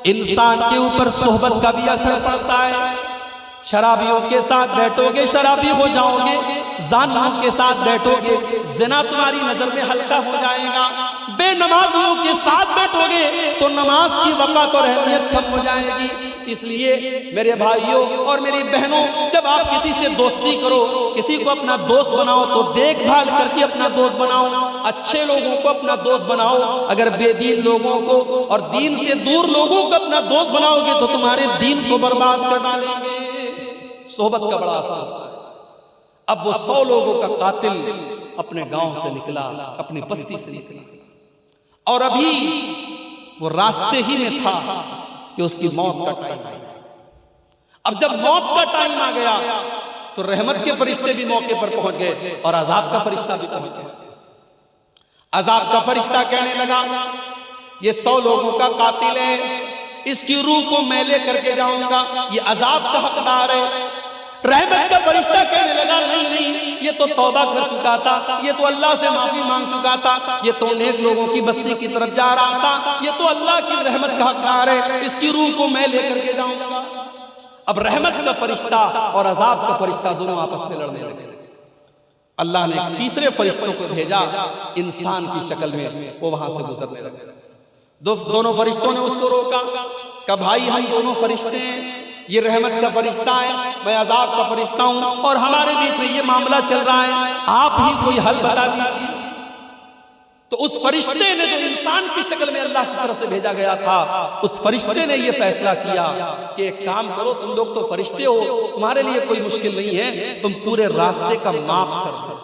इंसान के ऊपर सोहबत का भी असर पड़ता है। शराबियों के साथ बैठोगे शराबी हो जाओगे, जानियों के साथ बैठोगे ज़िना तुम्हारी नजर में हल्का हो जाएगा, बेनमाजियों के साथ बैठोगे तो नमाज की वक़्त और अहमियत कम हो जाएगी। इसलिए मेरे भाइयों और मेरी बहनों, जब आप किसी से दोस्ती करो, किसी को अपना दोस्त बनाओ तो देखभाल करके अपना दोस्त बनाओ, अच्छे लोगों को अपना दोस्त बनाओ। अगर बेदीन लोगों को और दीन से दूर लोगों को अपना दोस्त बनाओगे तो तुम्हारे दीन को बर्बाद कर डालेंगे। सोहबत का बड़ा असर है। अब वो 100 लोगों का कातिल अपने गांव से निकला, अपनी बस्ती से निकला और अभी वो रास्ते ही में था कि उसकी मौत का टाइम आया। अब जब मौत का टाइम आ गया तो रहमत के फरिश्ते भी मौके पर पहुंच गए और अजाब का फरिश्ता भी पहुंच गया। अजाब का फरिश्ता कहने लगा, ये 100 लोगों का कातिल है, इसकी रूह को मैं ले करके जाऊंगा, ये अजाब का हकदार है। रहमत का फरिश्ता कहने लगा, नहीं नहीं, ये तो तौबा कर चुका था, ये तो अल्लाह से माफी मांग चुका था, ये तो नेक लोगों की बस्ती की तरफ जा रहा था, ये तो अल्लाह की रहमत का हकदार है, इसकी रूह को मैं लेकर के जाऊंगा। अब रहमत का फरिश्ता और अजाब का फरिश्ता दोनों आपस में लड़ने लगे। अल्लाह ने तीसरे फरिश्तों को भेजा इंसान की शक्ल में, वो वहां से गुजरने लगे। दोनों फरिश्तों ने उसको रोका, कहा भाई हम दोनों फरिश्ते हैं, ये रहमत का फरिश्ता है, मैं अजाब का फरिश्ता हूं और हमारे बीच में ये मामला चल रहा है, आप ही कोई हल बता दीजिए। तो उस फरिश्ते ने जो इंसान की शक्ल में अल्लाह की तरफ से भेजा गया था, उस फरिश्ते ने ये फैसला किया कि एक काम करो, तुम लोग तो फरिश्ते हो, तुम्हारे लिए कोई मुश्किल नहीं है, तुम पूरे रास्ते का माप कर दो,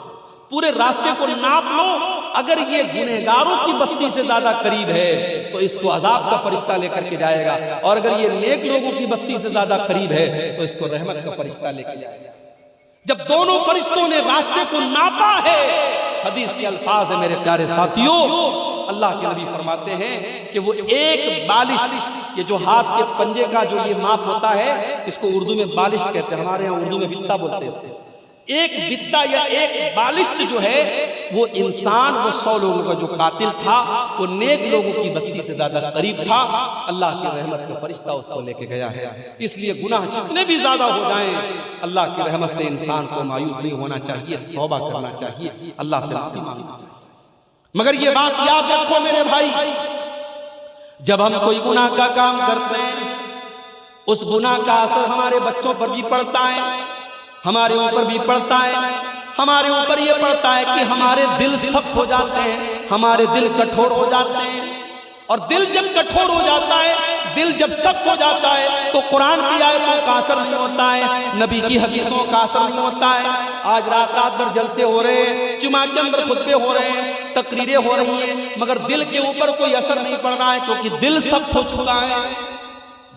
पूरे रास्ते को नाप लो। अगर ये गुनहगारों की बस्ती से ज्यादा करीब है तो इसको अजाब का फरिश्ता लेकर के जाएगा, और अगर ये नेक लोगों की बस्ती से ज्यादा करीब है तो इसको रहमत का फरिश्ता लेकर जाएगा। जब दोनों फरिश्तों ने रास्ते को नापा है, हदीस के अल्फाज है मेरे प्यारे साथियों, अल्लाह के नबी फरमाते हैं कि वो एक बालिश, ये जो हाथ के पंजे का जो ये माप होता है, इसको उर्दू में बालिश कहते हैं, हमारे यहाँ उर्दू में बित्ता बोलते हैं इसको। एक बित्ता या एक बालिश जो है वो इंसान, वो 100 लोगों का जो कातिल था वो नेक लोगों की बस्ती से ज्यादा करीब था। अल्लाह की रहमत का फरिश्ता उसको लेके गया है। इसलिए गुनाह जितने भी ज्यादा हो जाएं, अल्लाह की रहमत से इंसान को मायूस नहीं होना चाहिए, तौबा करना चाहिए, अल्लाह से माफी मांगना चाहिए। मगर ये बात याद रखो मेरे भाई, जब हम कोई गुनाह का काम करते हैं, उस गुनाह का असर हमारे बच्चों पर भी पड़ता है, हमारे ऊपर भी पड़ता है। हमारे ऊपर ये पड़ता है कि हमारे दिल सख्त हो जाते हैं, हमारे दिल कठोर हो जाते हैं। और दिल जब कठोर हो जाता है, दिल जब सख्त हो जाता है, तो कुरान की आयतों का असर नहीं होता है, नबी की हदीसों का असर नहीं होता है। आज रात रात भर जलसे हो रहे हैं, जुमा के अंदर खुतबे हो रहे हैं, तकरीरें हो रही हैं, मगर दिल के ऊपर कोई असर नहीं पड़ रहा है, क्योंकि दिल सख्त हो चुका है,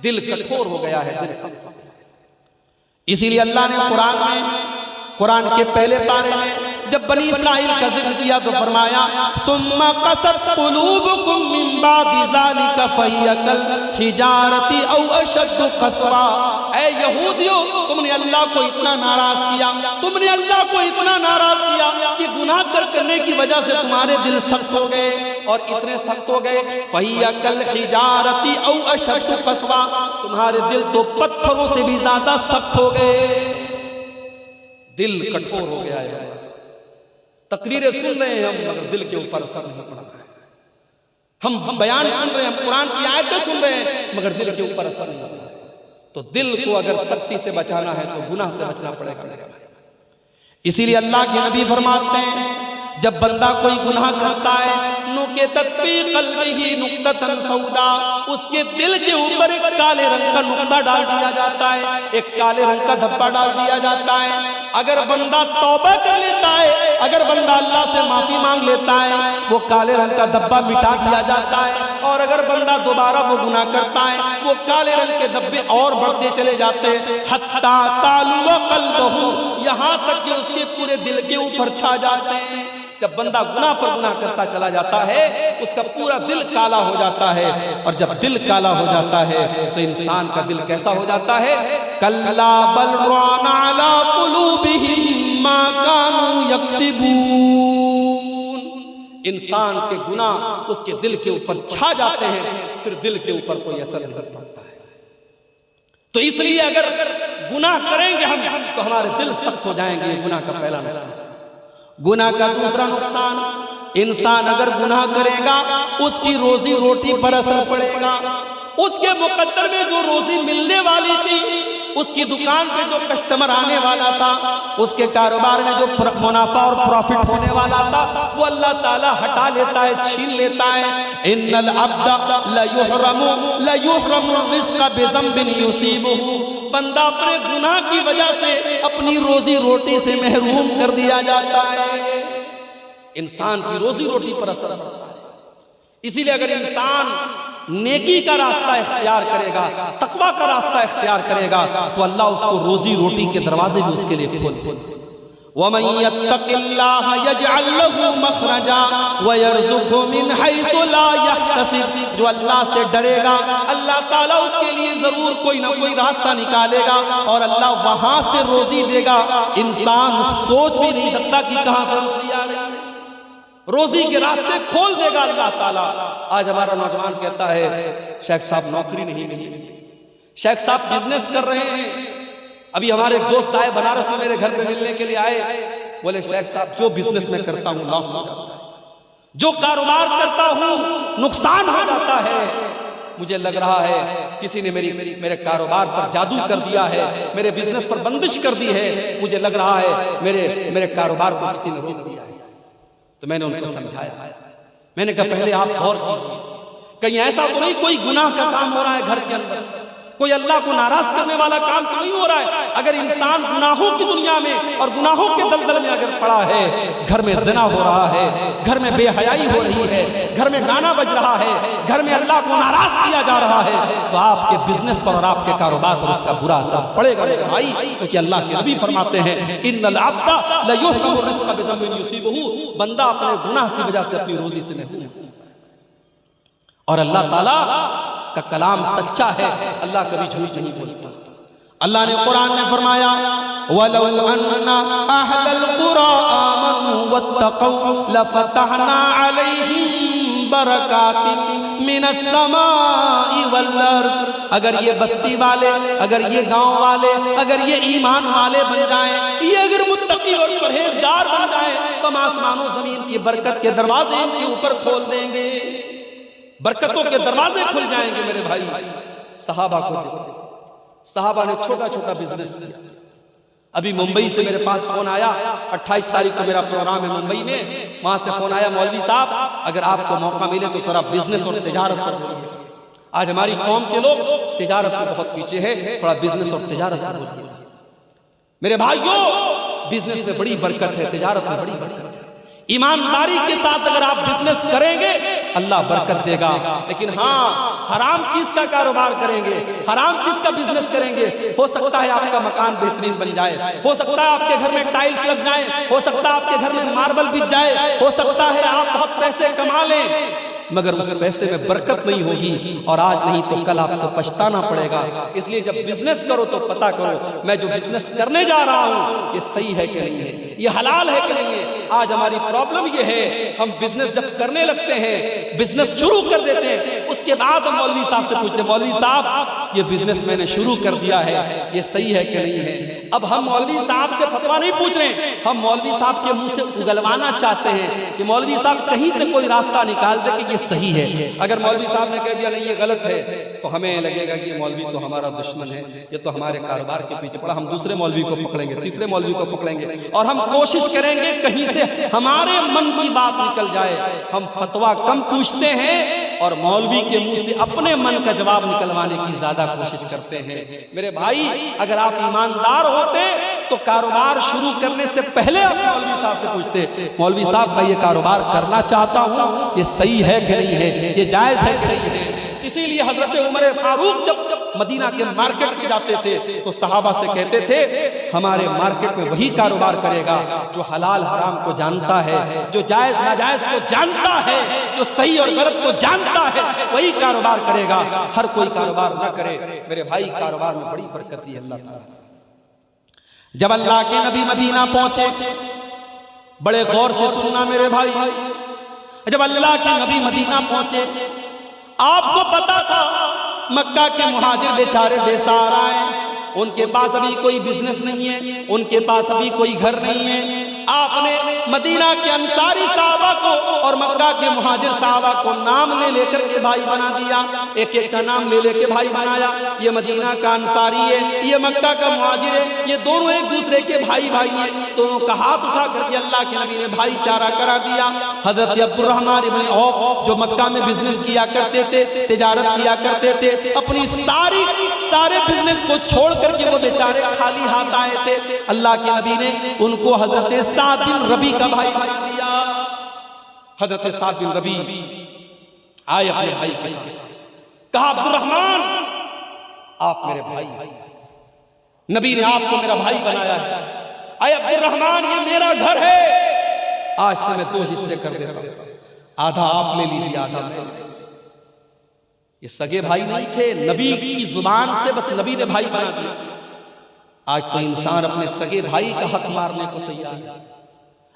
दिल कठोर हो गया है, दिल सख्त। इसीलिए अल्लाह ने कुरान के पहले पारे में जब बनी इस्राइल का जिक्र किया तो फरमाया, सुम्मा कसत कुलूबुकुम मिन बादि ज़ालिका फहिय कल हिजारति औ अशद्दु क़स्वा। ऐ यहूदियों, तुमने अल्लाह को इतना नाराज किया, तुमने अल्लाह को इतना नाराज किया कि गुनाह करने की वजह से तुम्हारे दिल सख्त हो गए, और इतने सख्त हो गए, फहिय कल हिजारति औ अशद्दु क़स्वा, तुम्हारे दिल तो पत्थरों से भी ज्यादा सख्त हो गए, दिल कठोर हो गया है। तकरीरें सुन रहे हैं हम, मगर दिल के ऊपर असर नहीं पड़ रहा है। हम बयान सुन रहे हैं, हम कुरान की आयतें सुन रहे हैं, मगर दिल के ऊपर असर नहीं पड़ रहा है। तो दिल को अगर सख्ती से बचाना है तो गुनाह से बचना पड़ेगा। इसीलिए अल्लाह के नबी फरमाते हैं, जब बंदा कोई गुनाह करता है, नुक़ितत फ़ी क़ल्बिही नुक़्ततन सौदा, उसके दिल के ऊपर एक काले रंग का नुक्ता डाल दिया जाता है, एक काले रंग का धब्बा डाल दिया जाता है। अगर बंदा तौबा कर लेता है, अगर बंदा अल्लाह से माफी मांग लेता है, वो काले रंग का धब्बा मिटा दिया जाता है। और अगर बंदा दोबारा वो गुनाह करता है, वो काले रंग के धब्बे और बढ़ते चले जाते हैं, हत्ता तालुवा क़ल्बहू, यहाँ तक कि उसके पूरे दिल के ऊपर छा जाते हैं। जब बंदा गुनाह पर गुनाह करता चला जाता है, उसका पूरा दिल काला हो जाता है, और जब दिल काला हो जाता है तो इंसान का दिल कैसा हो जाता है, कल्ला बल रान अला कुलूबिहिम मा कानू यक्सिबून। इंसान के गुनाह उसके दिल के ऊपर छा जाते हैं, फिर दिल के ऊपर कोई असर नहीं पड़ता है। तो इसलिए अगर गुनाह करेंगे हम तो हमारे दिल सख्त हो जाएंगे। ये गुनाह का पहला नुकसान। गुनाह का दूसरा नुकसान, इंसान अगर गुनाह करेगा उसकी रोजी रोटी पर असर पड़ेगा। उसके मुकद्दर में जो रोजी मिलने वाली थी, उसकी दुकान पे जो कस्टमर आने वाला था, उसके कारोबार में जो मुनाफा और प्रॉफिट होने वाला था, वो अल्लाह ताला हटा लेता है, छीन लेता है। इन्नल अब्दा लयुहरमु रिज़्क़ बिज़ंबिन युसीबुहु, बंदा अपने गुनाह की वजह से अपनी रोजी रोटी से महरूम कर दिया जाता है। इंसान की रोजी रोटी पर असर पड़ता है। इसीलिए अगर इंसान नेकी का रास्ता इख्तियार करेगा, तकवा का रास्ता इख्तियार करेगा, तो अल्लाह उसको रोजी रोटी के दरवाजे भी उसके लिए खोल देगा। वमन यत्तकिल्लाह यजअल लहू मखरजा व यरज़ुक़हु मिन हैसु ला यहतसिब, जो अल्लाह से डरेगा अल्लाह ताला उसके लिए जरूर कोई ना कोई रास्ता निकालेगा और अल्लाह वहां से रोजी देगा। इंसान सोच भी नहीं सकता कि कहां से रोजी आ रही है। रोजी के रास्ते खोल देगा अल्लाह ताला। आज हमारा नौजवान कहता है शेख साहब नौकरी नहीं मिली, शेख साहब बिजनेस कर रहे हैं। अभी हमारे एक दोस्त आए बनारस में, मेरे घर पे मिलने के लिए आए, बोले शेख साहब जो बिजनेस में करता हूं लॉस हो जाता है, जो कारोबार करता हूं नुकसान हो जाता है। मुझे लग रहा है किसी ने मेरे कारोबार पर जादू कर दिया है, मेरे बिजनेस पर बंदिश कर दी है। मुझे लग रहा है मेरे कारोबार को किसी ने रोक दिया है। तो मैंने उनको समझाया, मैंने कहा पहले आप गौर कीजिए, कहीं ऐसा तो नहीं कोई गुनाह का काम हो रहा है घर के अंदर, कोई अल्लाह को नाराज करने वाला काम तो नहीं हो रहा है। अगर इंसान गुनाहों की दुनिया में और गुनाहों के दलदल में अगर पड़ा है, घर में ज़िना हो रहा है, घर में बेहयाई हो रही है, घर में गाना बज रहा है, घर में अल्लाह को नाराज किया जा रहा है, तो आपके बिजनेस पर और आपके कारोबार पर उसका बुरा असर पड़ेगा मेरे भाई। क्योंकि अल्लाह के नबी फरमाते हैं इन्नल अब्दा लयुहरमु रिज़्क़ बिज़ंबिन युसीबुहु, बंदा अपने गुनाह की वजह से अपनी रोजी से महरूम है। और अल्लाह ताला का कलाम सच्चा है, अल्लाह कभी झूठ नहीं बोलता। अल्लाह ने कुरान में फरमाया वलौ अन्ना अहलल कुरा आमनू वत्तक़ौ लफतहना अलैहिम बरकातिन मिनस समाई वल अर्ज़, अगर ये बस्ती वाले, अगर ये गांव वाले, अगर ये ईमान वाले बन जाएं, ये अगर मुत्तकी और परहेजगार बन जाएं, तो हम आसमानों जमीन की बरकत के दरवाजे इनके ऊपर खोल देंगे, बरकतों के दरवाजे खुल जाएंगे मेरे भाई। सहाबा को देखो, सहाबा ने छोटा छोटा बिजनेस किया। अभी मुंबई से मेरे पास फोन आया, 28 तारीख को मेरा प्रोग्राम है मुंबई में, वहां से फोन आया मौलवी साहब अगर आपको मौका मिले तो जरा बिजनेस और तिजारत पर बोलिए। आज हमारी कौम के लोग तिजारत में बहुत पीछे है, थोड़ा बिजनेस और तिजारत पर बोलिए। मेरे भाइयों बिजनेस में बड़ी बरकत है, तिजारत में बड़ी बरकत है। ईमानदारी के साथ अगर आप बिजनेस करेंगे अल्लाह बरकत देगा। लेकिन हाँ, हराम चीज का कारोबार करेंगे, हराम चीज का बिजनेस करेंगे, हो सकता है आपका मकान बेहतरीन बन जाए, हो सकता है आपके घर में टाइल्स लग जाए, हो सकता है आपके घर में मार्बल बिछ जाए, हो सकता है आप बहुत पैसे कमा लें, मगर उस पैसे में बरकत नहीं होगी और आज नहीं तो कल आपको पछताना पड़ेगा। इसलिए जब बिजनेस करो तो पता करो मैं जो बिजनेस करने जा रहा हूं ये सही है कि नहीं है, ये हलाल है कि नहीं है। आज हमारी प्रॉब्लम ये है, हम बिजनेस जब करने लगते हैं, बिजनेस शुरू कर देते हैं, उसके बाद हम मौलवी साहब से पूछते हैं मौलवी साहब ये बिजनेस मैंने शुरू कर दिया है, ये सही है कि नहीं है। अब हम मौलवी साहब से फतवा नहीं पूछ रहे, हम मौलवी साहब के मुंह से उगलवाना चाहते हैं कि मौलवी साहब कहीं से कोई रास्ता निकाल दे कि ये सही है। अगर मौलवी साहब ने कह दिया नहीं ये गलत है, तो हमें लगेगा कि ये मौलवी तो हमारा दुश्मन है, ये तो हमारे कारोबार के पीछे पड़ा, हम दूसरे मौलवी को पकड़ेंगे, तीसरे मौलवी को पकड़ेंगे और हम कोशिश करेंगे कहीं से हमारे मन की बात निकल जाए। हम फतवा कम पूछते हैं और मौलवी के मुंह से अपने मन का जवाब निकलवाने की ज्यादा कोशिश करते हैं। मेरे भाई अगर आप ईमानदार होते तो कारोबार शुरू करने से पहले आप मौलवी साहब से पूछते मौलवी साहब मैं ये कारोबार करना चाहता हूँ, ये सही है कि नहीं है, ये जायज है कि नहीं है। इसीलिए हजरत उमर फारूक जब मदीना के मार्केट में जाते थे तो सहाबा से कहते थे हमारे मार्केट में वही कारोबार करेगा जो हलाल हराम को जानता है, जो जायज नाजायज को जानता है, जो सही और गलत को जानता है, वही कारोबार करेगा। हर कोई कारोबार न करे। मेरे भाई कारोबार में बड़ी बरकत दी अल्लाह ताला। जब अल्लाह के नबी मदीना पहुंचे, बड़े गौर से सुनना मेरे भाई, जब अल्लाह के नबी मदीना पहुंचे, आपको पता था मक्का के मुहाजिर बेचारे बेसहारा हैं, उनके पास अभी कोई बिजनेस नहीं है, उनके पास अभी कोई घर नहीं है। आपने मदीना के अंसारी साहबा को और मक्का के मुहाजिर साहबा को नाम ले लेकर के भाई बना दिया, एक एक का नाम ले लेके भाई बनाया। ये मदीना का अंसारी है, ये मक्का का मुहाजिर है, ये दोनों एक दूसरे के भाई भाई हैं। दोनों का हाथ उठा करके अल्लाह के नबी ने भाईचारा करा दिया। हजरत अब्दुर्रहमान इब्न औफ जो मक्का में बिजनेस किया करते थे, तिजारत किया करते थे, अपनी सारे बिजनेस को छोड़ करके वो बेचारे खाली हाथ आए थे। अल्लाह के नबी ने उनको हजरत साद बिन रबी का भाई बना दिया। हजरत साद बिन रबी आए अपने भाई के पास, कहा अब्दुर्रहमान आप मेरे भाई, नबी ने आपको मेरा भाई बनाया है। आए अब्दुर्रहमान ये मेरा घर है, आज से मैं 2 हिस्से कर देता हूं, आधा आप ले लीजिए आधा मैं। ये सगे भाई नहीं थे, नबी की जुबान से बस नबी ने भाई बना दिया। आज तो इंसान अपने सगे भाई का हक मारने को तैयार है,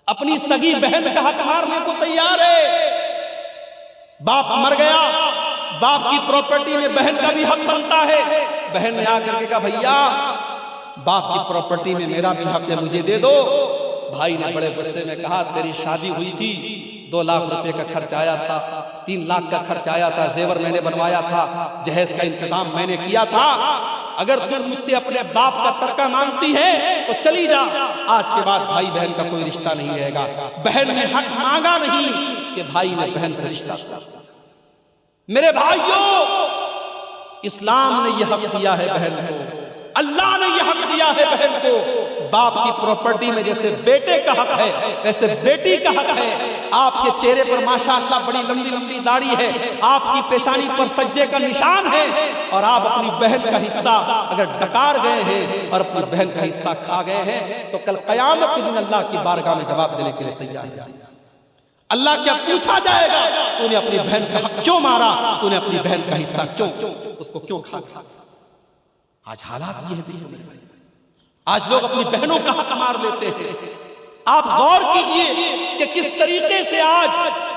अपनी सगी बहन का हक मारने को तैयार है। बाप मर गया, बाप की प्रॉपर्टी में बहन का भी हक बनता है। बहन ने आकर के कहा भैया बाप की प्रॉपर्टी में मेरा भी हक है, मुझे दे दो। भाई ने बड़े गुस्से में कहा तेरी शादी हुई थी, 2 लाख रुपए का खर्च आया था, 3 लाख का खर्च आया था, जेवर मैंने बनवाया था, जहेज का इंतजाम मैंने किया था। अगर तुम मुझसे अपने बाप का तरका मांगती है तो चली जा, आज के बाद भाई बहन का कोई रिश्ता नहीं रहेगा। बहन ने हक मांगा नहीं कि भाई ने बहन से रिश्ता। मेरे भाइयों, इस्लाम ने यह हक दिया है बहन को, अल्लाह ने यह हक दिया है बहन को। बाप की प्रॉपर्टी में जैसे बेटे का हक है वैसे बेटी का हक है। आपके चेहरे पर माशाअल्लाह बड़ी लंबी लंबी दाढ़ी है, आपकी पेशानी पर सज्जे का निशान है, और आप अपनी बहन का हिस्सा अगर डकार गए हैं और अपनी बहन का हिस्सा खा गए हैं तो कल कयामत के दिन अल्लाह की बारगाह में जवाब देने के लिए तैयार है। अल्लाह क्या पूछा जाएगा, तूने अपनी बहन का हक क्यों मारा, तूने अपनी बहन का हिस्सा क्यों उसको क्यों खा। आज हालात ये है, आज लोग अपनी बहनों का हक मार लेते हैं। आप गौर कीजिए कि किस तरीके से आज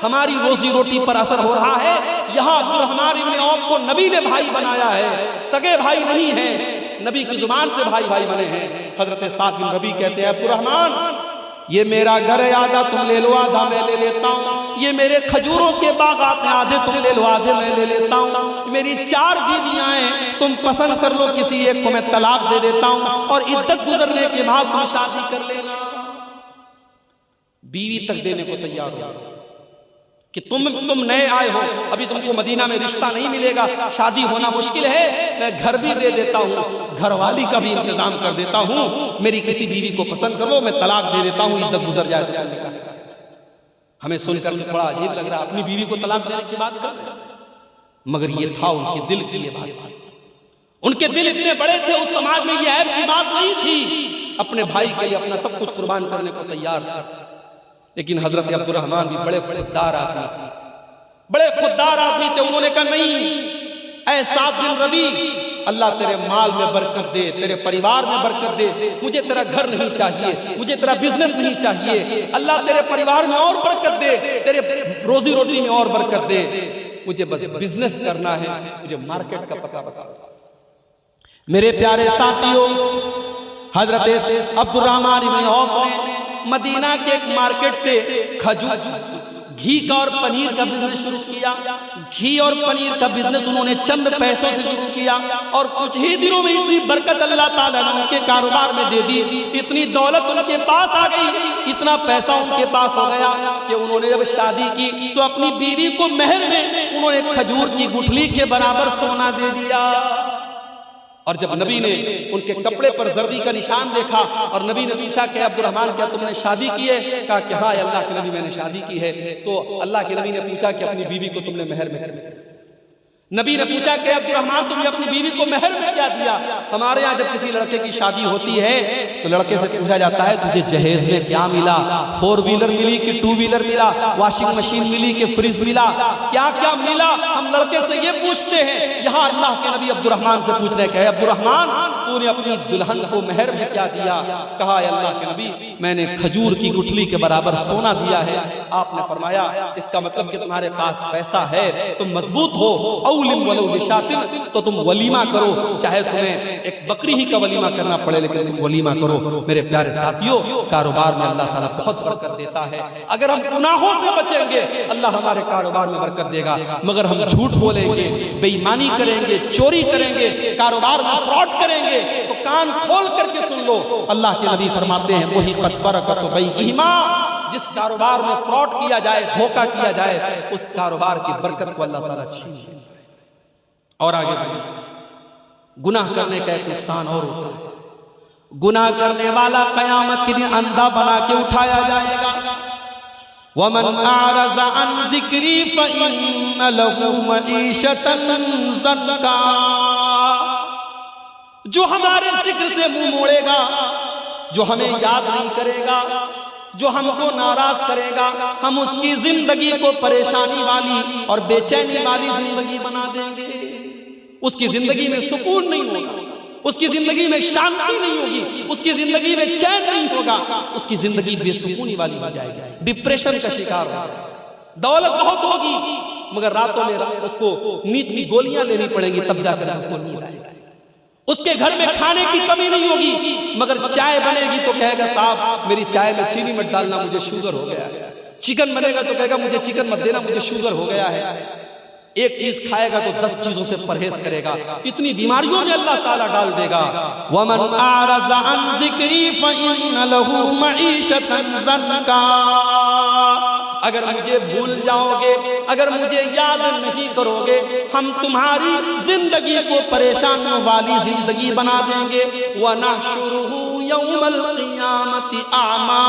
हमारी रोजी रोटी पर असर हो रहा है। यहाँ अब्दुर्रहमान इब्न औफ को नबी ने भाई बनाया है, सगे भाई नहीं है, नबी की जुबान से भाई भाई बने हैं। हजरत साद बिन रबी कहते हैं अब्दुर्रहमान ये मेरा घर है, आधा तुम ले लो आधा मैं ले लेता हूँ। ये मेरे खजूरों के बागात हैं, आधे तुम ले लो आधे मैं ले लेता हूँ। मेरी 4 बीवियां हैं, तुम पसंद कर लो किसी एक को मैं तलाक दे देता हूँ और इद्दत गुजरने के बाद तुम शादी कर लेना। बीवी तक देने को तैयार हो कि तुम नए आए हो, अभी तुमको मदीना में रिश्ता नहीं मिलेगा, शादी होना मुश्किल है, मैं घर भी दे देता हूँ, घरवाली का भी इंतजाम कर देता हूँ, मेरी किसी बीवी को पसंद कर लो, मैं तलाक दे देता हूँ, इद्दत गुजर जाए तो। हमें सुनकर थोड़ा अजीब लग रहा है, अपनी बीवी को तलाक देने की बात कर, मगर ये था उनके दिल की ये बात। उनके दिल इतने बड़े थे, उस समाज में ये ऐब की बात नहीं थी। अपने भाई के लिए अपना सब कुछ कुर्बान करने को तैयार था। लेकिन हजरत अब्दुर्रहमान भी बड़े खुददार आदमी थे, बड़े खुददार आदमी थे। उन्होंने कहा नहीं ऐ साद बिन रबी, अल्लाह तेरे माल में बरकत दे, तेरे परिवार में बरकत दे, मुझे तेरा घर नहीं चाहिए, मुझे तेरा बिजनेस नहीं चाहिए, अल्लाह तेरे परिवार में और बरकत दे, तेरे रोजी रोटी में और बरकत दे, मुझे बस बिजनेस करना है, मुझे मार्केट का पता बता। मेरे प्यारे साथियों, हजरत अब्दुर्रहमान इब्न औफ ने मदीना के एक मार्केट से खजूर, घी का और पनीर का बिजनेस शुरू किया। घी और पनीर का बिजनेस उन्होंने चंद पैसों से शुरू किया और कुछ ही दिनों में इतनी बरकत अल्लाह ताला ने उनके कारोबार में दे दी, इतनी दौलत उनके पास आ गई, इतना पैसा उनके पास हो गया कि उन्होंने जब शादी की तो अपनी बीवी को महर में उन्होंने खजूर की गुठली के बराबर सोना दे दिया। और जब नबी ने उनके कपड़े पर जर्दी का निशान देखा और नबी ने पूछा कि अब्दुर्रहमान क्या तुमने शादी की है, कहा कि हाँ अल्लाह के नबी मैंने शादी की है। तो अल्लाह के नबी ने पूछा कि अपनी बीवी को तुमने महर में, नबी ने पूछा कि अब्दुर्रहमान तुमने अपनी बीवी को महर में क्या दिया। हमारे यहाँ जब किसी लड़के की शादी होती है तो लड़के से पूछा जाता है तुझे जहेज में क्या मिला, 4 व्हीलर मिली कि 2 व्हीलर मिला, वॉशिंग मशीन मिली कि फ्रिज मिला, क्या क्या मिला, हम लड़के से ये पूछते हैं। यहाँ अल्लाह के नबी अब्दुर्रहमान से पूछ रहे हैं अब्दुर्रहमान तूने अपनी दुल्हन को मेहर में क्या दिया? कहा अल्लाह के नबी मैंने खजूर की गुठली के बराबर सोना दिया है। आपने फरमाया इसका मतलब कि तुम्हारे पास पैसा है, तुम मजबूत हो, औलिम वलो बिशातिन, तो तुम वलीमा करो, चाहे तुम्हें एक बकरी ही का वलीमा करना पड़े लेकिन तुम वलीमा करो। मेरे प्यारे साथियों, कारोबार में अल्लाह ताला बहुत बरकत देता है। अगर हम गुनाहों से बचेंगे अल्लाह हमारे कारोबार में बरकत देगा, मगर हम झूठ बोलेंगे, बेईमानी करेंगे, चोरी करेंगे, कारोबार में फ्रॉड करेंगे तो कान खोल करके सुन लो, अल्लाह के नबी फरमाते हैं वही कतबरकत बैहिमा, जिस कारोबार में फ्रॉड किया जाए, धोखा किया जाए, उस कारोबार की बरकत को अल्लाह ताला छीन ले। और आगे गुनाह करने का एक नुकसान और होता है, गुनाह करने वाला कयामत के दिन अंधा बना के उठाया जाएगा। वमन आरज़ा अन ज़िक्री फ़इन्न लहू मईशतन ज़न्का, जो हमारे जिक्र से मुंह मोड़ेगा, जो हमें याद नहीं करेगा, जो हमको नाराज करेगा, हम उसकी जिंदगी को परेशानी वाली और बेचैनी वाली जिंदगी बना देंगे। उसकी जिंदगी में सुकून नहीं होगा, उसकी जिंदगी में शांति नहीं होगी, उसकी जिंदगी में चैन नहीं होगा, उसकी जिंदगी बेसुकूनी वाली हो जाएगी, डिप्रेशन का शिकार होगा। दौलत बहुत होगी मगर रातों में उसको नींद की गोलियां लेनी पड़ेंगी तब जाकर उसको नींद आएगी। उसके घर में खाने की कमी नहीं होगी मगर चाय बनेगी तो कहेगा साहब मेरी चाय में चीनी मत डालना, मुझे शुगर हो गया है। चिकन बनेगा तो कहेगा मुझे चिकन मत देना, मुझे शुगर हो गया है। एक चीज खाएगा तो 10 चीजों से परहेज करेगा, इतनी बीमारियों में अल्लाह ताला डाल देगा। वमन आरज़ा अन ज़िक्री फ़इन्न लहू मईशतन ज़न्का, अगर मुझे भूल जाओगे, अगर मुझे याद नहीं करोगे, हम तुम्हारी जिंदगी को परेशानियों वाली जिंदगी बना देंगे। व नहशुरुहु यौमल क़ियामति आमा,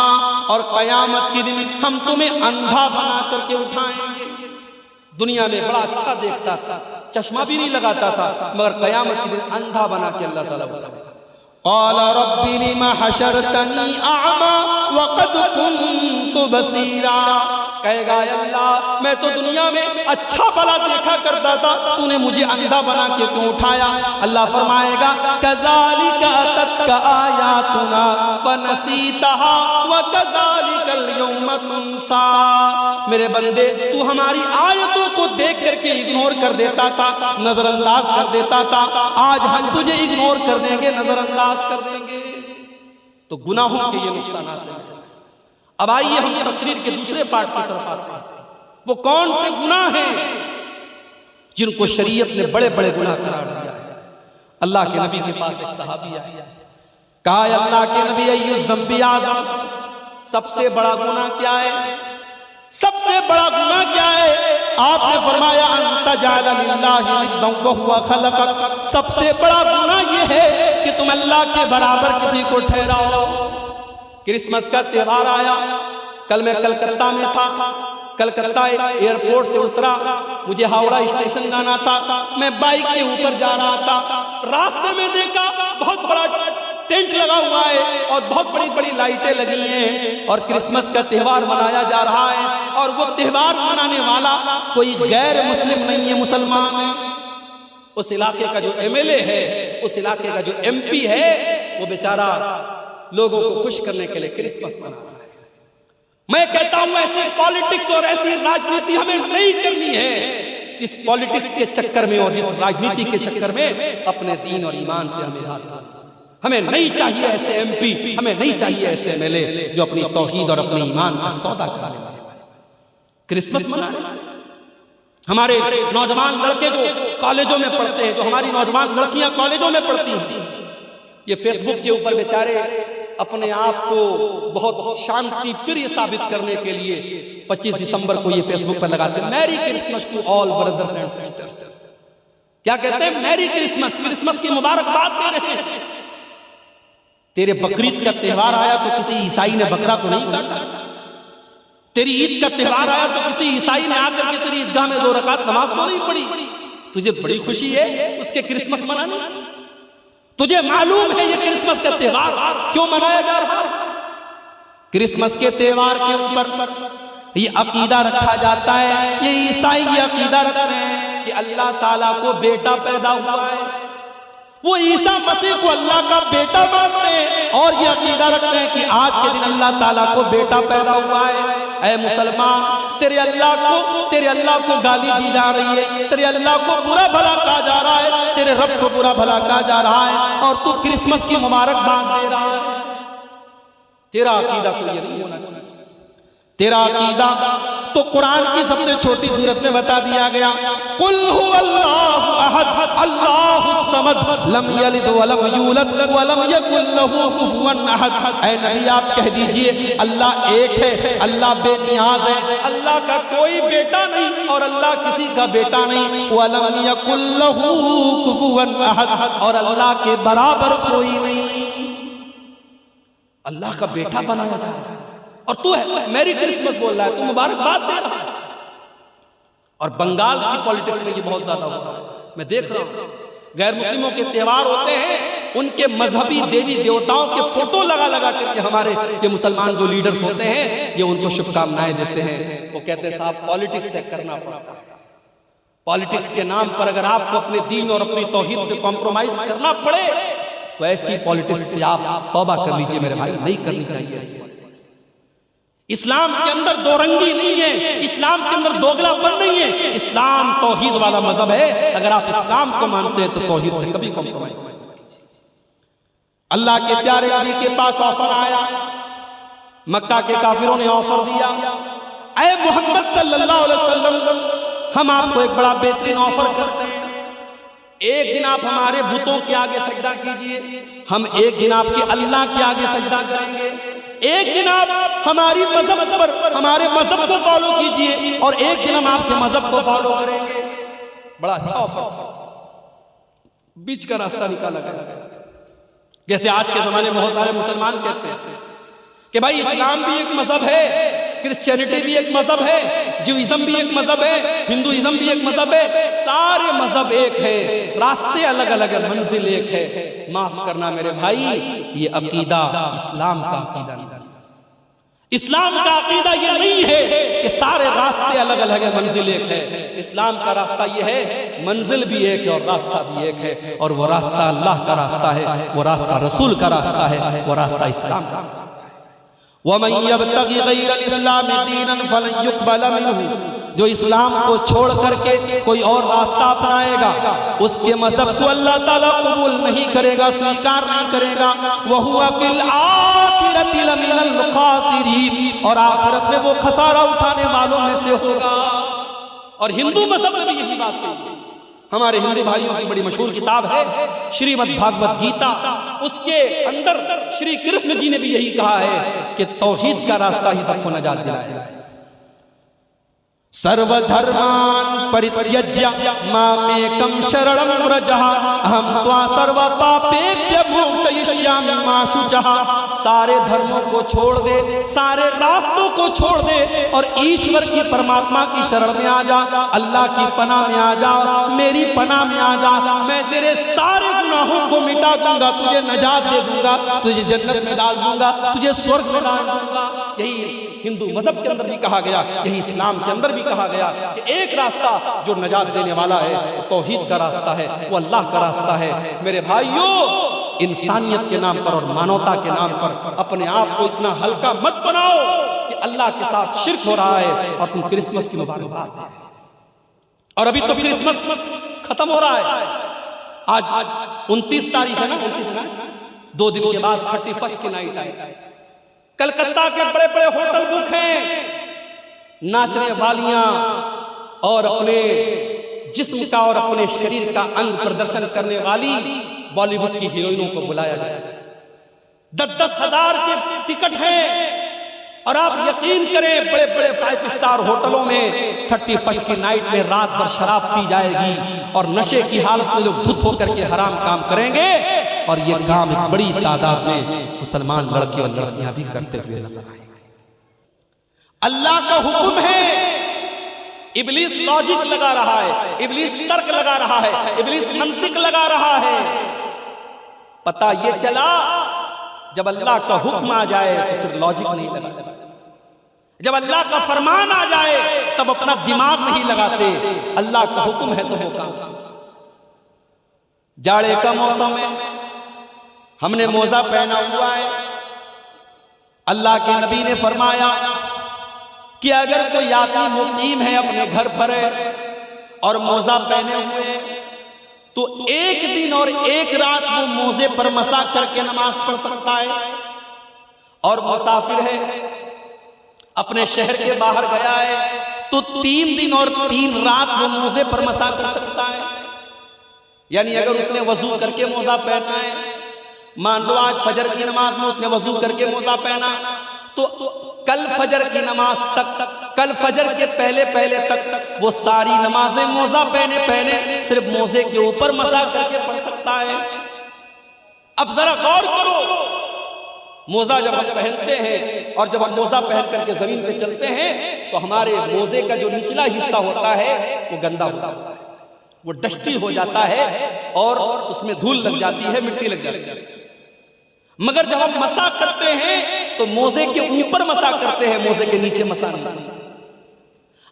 और कयामत के दिन हम तुम्हें अंधा बना करके उठाएंगे। दुनिया में बड़ा अच्छा देखता था, चश्मा भी नहीं लगाता था, मगर कयामत के दिन अंधा बना के अल्लाह ताला बुलाएगा। क़ाल रब्बि लिमा हशरतनी अअमा वक़द कुन्तु बसीरा, कहेगा अल्लाह मैं तो दुनिया में अच्छा भला देखा करता था, तूने मुझे अंधा बना के क्यों उठाया? अल्लाह फरमाएगा कज़ालिका अततका आयातुना फनसीतहा व कज़ालिकल यौम तुनसा, मेरे बंदे तू हमारी आयतों को देख करके इग्नोर कर देता था, नजरअंदाज कर देता था, आज हम तुझे इग्नोर कर देंगे, नजरअंदाज कर देंगे। तो गुनाहों के ये नुकसान हैं। अब आइए हम तकरीर के दूसरे पार्ट की तरफ आते हैं। वो कौन से गुनाह हैं जिनको शरीयत ने बड़े बड़े गुनाह करार दिया है? अल्लाह के नबी के पास एक सहाबी आया, कहा अल्लाह के नबी अय्यु ज़ंबी आज़म, सबसे बड़ा गुनाह क्या है? सबसे बड़ा गुनाह क्या है? आपने फरमाया अंता जाला लिल्लाहि निद्दन व हुवा खलक़क, सबसे बड़ा गुनाह ये है कि तुम अल्लाह के बराबर किसी को ठहराओ। क्रिसमस का त्योहार आया, कल मैं कलकत्ता में था, कलकत्ता एयरपोर्ट से उतरा, मुझे हावड़ा स्टेशन जाना था, मैं बाइक के ऊपर जा रहा था, रास्ते में देखा बहुत बड़ा टेंट लगा हुआ है और बहुत बड़ी बड़ी लाइटें लगी हैं और क्रिसमस का त्योहार मनाया जा रहा है, और वो त्योहार मनाने वाला कोई गैर मुस्लिम नहीं है, मुसलमान है। उस इलाके का जो एमएलए है, उस इलाके का जो एमपी है, वो बेचारा लोगों को खुश करने के लिए क्रिसमस मना रहा है। मैं कहता हूं ऐसे पॉलिटिक्स और ऐसी राजनीति हमें नहीं करनी है। जिस पॉलिटिक्स के चक्कर में और जिस राजनीति के चक्कर में अपने दीन और ईमान से हमें हाथ, हमें नहीं चाहिए ऐसे एमपी, हमें नहीं चाहिए ऐसे एमएलए जो अपनी तौहीद और अपने ईमान का सौदा कराने वाले। क्रिसमस मनाए, हमारे नौजवान लड़के जो कॉलेजों में पढ़ते हैं, जो हमारी नौजवान लड़कियां कॉलेजों में पढ़ती हैं, ये फेसबुक के ऊपर बेचारे अपने आप को बहुत शांति प्रिय साबित करने के लिए 25 दिसंबर को ये फेसबुक पर लगाते हैं merry Christmas to all brothers and sisters. क्या कहते हैं? मैरी क्रिसमस, क्रिसमस की मुबारकबाद दे रहे हैं। तेरे बकरीद का त्योहार आया तो किसी ईसाई ने बकरा तो नहीं काटा, तेरी ईद का त्योहार आया तो किसी ईसाई ने आकर के तेरी ईदगाह में 2 रकात नमाज तो नहीं पढ़ी, तुझे बड़ी खुशी है उसके क्रिसमस मनाने? तुझे मालूम है ये क्रिसमस का त्योहार क्यों मनाया जा रहा है? क्रिसमस के त्योहार के ऊपर ये अकीदा रखा जाता है, ये ईसाई ये अकीदा रखते हैं कि अल्लाह ताला को बेटा पैदा हुआ है वो ईसा मसीह को अल्लाह का बेटा मानते हैं और ये अकीदा रखते हैं कि आज के दिन अल्लाह ताला को बेटा पैदा हुआ है। ऐ मुसलमान, तेरे अल्लाह को गाली दी जा रही है, तेरे अल्लाह को बुरा भला कहा जा रहा है, तेरे रब को बुरा भला कहा जा रहा है और तू क्रिसमस की मुबारकबाद दे रहा है। तेरा अकीदा तो ये नहीं होना चाहिए। तेरा अकीदा तो कुरान की सबसे छोटी सूरत में बता दिया गया, कुल हुवल्लाहु अहद अल्लाहुस समद लम यलिद वलम यूलद वलम यकुल लहू कुफुवन अहद। ऐ नबी आप कह दीजिए अल्लाह एक है, अल्लाह बेनियाज है, अल्लाह का कोई बेटा नहीं और अल्लाह किसी का बेटा नहीं, वलम यकुल लहू कुफुवन अहद और अल्लाह के बराबर कोई नहीं। अल्लाह का बेटा बनाया जाए और तू है मेरी क्रिसमस बोल रहा है, तू मुबारकबाद दे रहा है। और बंगाल की पॉलिटिक्स में ये बहुत ज्यादा हो रहा है, मैं देख रहा हूं। गैर मुस्लिमों के त्योहार होते हैं, उनके मजहबी देवी देवताओं के फोटो लगा लगा करके हमारे ये मुसलमान जो लीडर्स होते हैं ये उनको शुभकामनाएं देते हैं। वो कहते हैं साहब पॉलिटिक्स से करना पड़ता है, पॉलिटिक्स के नाम पर अगर आपको अपने दीन और अपनी तौहीद से कॉम्प्रोमाइज करना पड़े तो ऐसी पॉलिटिक्स से आप तौबा कर लीजिए मेरे भाई, नहीं करनी चाहिए। इस्लाम के अंदर दो रंगी नहीं है, इस्लाम के अंदर दोगलापन नहीं है। इस्लाम तौहीद वाला मजहब है, अगर आप इस्लाम को मानते हैं तो तौहीद से कभी कॉम्प्रोमाइज नहीं कीजिए। अल्लाह के प्यारे नबी के पास ऑफर आया, मक्का के काफिरों ने ऑफर दिया, ऐ मोहम्मद सल्लल्लाहु अलैहि वसल्लम हम आपको एक बड़ा बेहतरीन ऑफर करते हैं, एक दिन आप हमारे बुतों के आगे सजदा कीजिए, हम एक दिन आपके अल्लाह के आगे सजदा करेंगे, एक दिन आप हमारी मजहब पर हमारे मजहब को फॉलो कीजिए और एक दिन हम आपके मजहब को फॉलो करेंगे। बड़ा अच्छा ऑफर, बीच का रास्ता निकाला गया। जैसे आज के जमाने में बहुत सारे मुसलमान कहते हैं कि भाई इस्लाम भी एक मजहब है, क्रिश्चियनिटी भी एक मजहब है, ज्यूइज्म भी एक मजहब है, हिंदुइज्म भी एक मजहब है, सारे मजहब एक है, रास्ते अलग अलग है, मंजिल एक है। माफ करना मेरे भाई, ये अकीदा इस्लाम का अकीदा नहीं। इस्लाम का अकीदा ये नहीं है कि सारे रास्ते अलग अलग है, मंजिल एक है। इस्लाम का रास्ता ये है, मंजिल भी एक है और रास्ता भी एक है, और वो रास्ता अल्लाह का रास्ता है, वो रास्ता रसूल का रास्ता है, वो रास्ता इस्लाम का रास्ता है। वमन यब्तगी गैरल इस्लामी दीनन फलन युक़बल मिन्हु, जो इस्लाम को छोड़ करके कोई और रास्ता अपनाएगा उसके मजहब को अल्लाह ताला कबूल नहीं करेगा, स्वीकार नहीं करेगा। वहुवा फिल आखिरति लमिनल खासिरीन, और आखिरत में वो खसारा उठाने वालों में से होगा। और हिंदू मजहब में भी यही बात है। हमारे हिंदू भाइयों की बड़ी मशहूर किताब है श्रीमद् भागवत गीता, उसके अंदर श्री कृष्ण जी ने भी यही कहा है कि तौहीद का रास्ता ही सबको नजात दिलाएगा। सर्वधर्मान् परित्यज्य मामेकं शरणं व्रज अहं त्वा सर्व पापेभ्यो मोक्षयिष्यामि मा शुचः। सारे धर्मों को छोड़ दे, सारे रास्तों को छोड़ दे और ईश्वर की परमात्मा की शरण में आ जा, अल्लाह की पनाह में आ जा, मेरी पनाह में आ जा। मैं तेरे सारे गुनाहों को मिटा दूंगा, तुझे नजात दे दूंगा, तुझे जन्नत में डाल दूंगा, तुझे स्वर्ग में डाल दूंगा। यही हिंदू मजहब के अंदर भी कहा गया, यही इस्लाम के अंदर भी कहा गया कि एक रास्ता जो नजात देने वाला है वो तौहीद का रास्ता है, वो अल्लाह का रास्ता है। मेरे भाइयों, इंसानियत के नाम पर और मानवता के नाम पर अपने आप को इतना हल्का मत बनाओ कि अल्लाह के साथ शिर्क हो रहा है और तुम क्रिसमस की मुबारकबाद दे रहे हो। और अभी तो क्रिसमस खत्म हो रहा है, आज 29 तारीख है ना, 29 ना, 2 दिन के बाद 31 की नाइट आएगी। कलकत्ता के बड़े बड़े होटल बुक हैं, नाचने वालियां और अपने जिस्म का और अपने शरीर का अंग प्रदर्शन करने वाली बॉलीवुड की हीरोइनों को बुलाया जाए। 10-10 हजार के टिकट हैं और आप यकीन करें बड़े बड़े 5 स्टार होटलों में 31 की नाइट में रात भर शराब पी जाएगी और नशे की हालत में लोग धुत होकर के हराम काम करेंगे। और ये काम एक बड़ी तादाद में मुसलमान लड़के और लड़कियां भी करते हुए नजर आएंगे। अल्लाह का हुक्म है, इब्लीस लॉजिक लगा रहा है, इब्लीस तर्क लगा रहा है, इब्लीस मंतिक लगा रहा है। पता ये चला जब अल्लाह का हुक्म आ जाए तो फिर लॉजिक नहीं लगाते, जब अल्लाह का फरमान आ जाए तब अपना दिमाग नहीं लगाते। अल्लाह का हुक्म है तो होगा। जाड़े का मौसम है, हमने मोजा पहना हुआ है। अल्लाह के नबी ने फरमाया कि अगर कोई यात्री मुकीम है, अपने घर पर है और मोजा पहने हुए हैं, तो एक दिन और एक रात वो मोजे पर मसा करके नमाज पढ़ सकता है। और मुसाफिर है, अपने शहर के बाहर गया है, तो 3 दिन और 3 रात वो मोजे पर मसा कर सकता है। यानी अगर उसने वजू करके मोजा पहना है, मान लो आज फजर की नमाज में उसने वजू करके मोजा पहना, तो कल फजर की नमाज तक, कल फजर के पहले पहले तक वो सारी नमाजें मोजा पहने सिर्फ मोजे के ऊपर मसा करके पढ़ सकता है। अब जरा गौर करो, मोजा जब हम पहनते हैं और जब हम मोजा पहन करके जमीन पे चलते हैं, तो हमारे मोजे का जो निचला हिस्सा होता है वो गंदा होता है, वो डस्टी हो जाता है और उसमें धूल लग जाती है, मिट्टी लग जाती है। मगर जब हम मसा करते हैं तो मोजे के ऊपर मसा करते हैं, मोजे के नीचे मसा नहीं।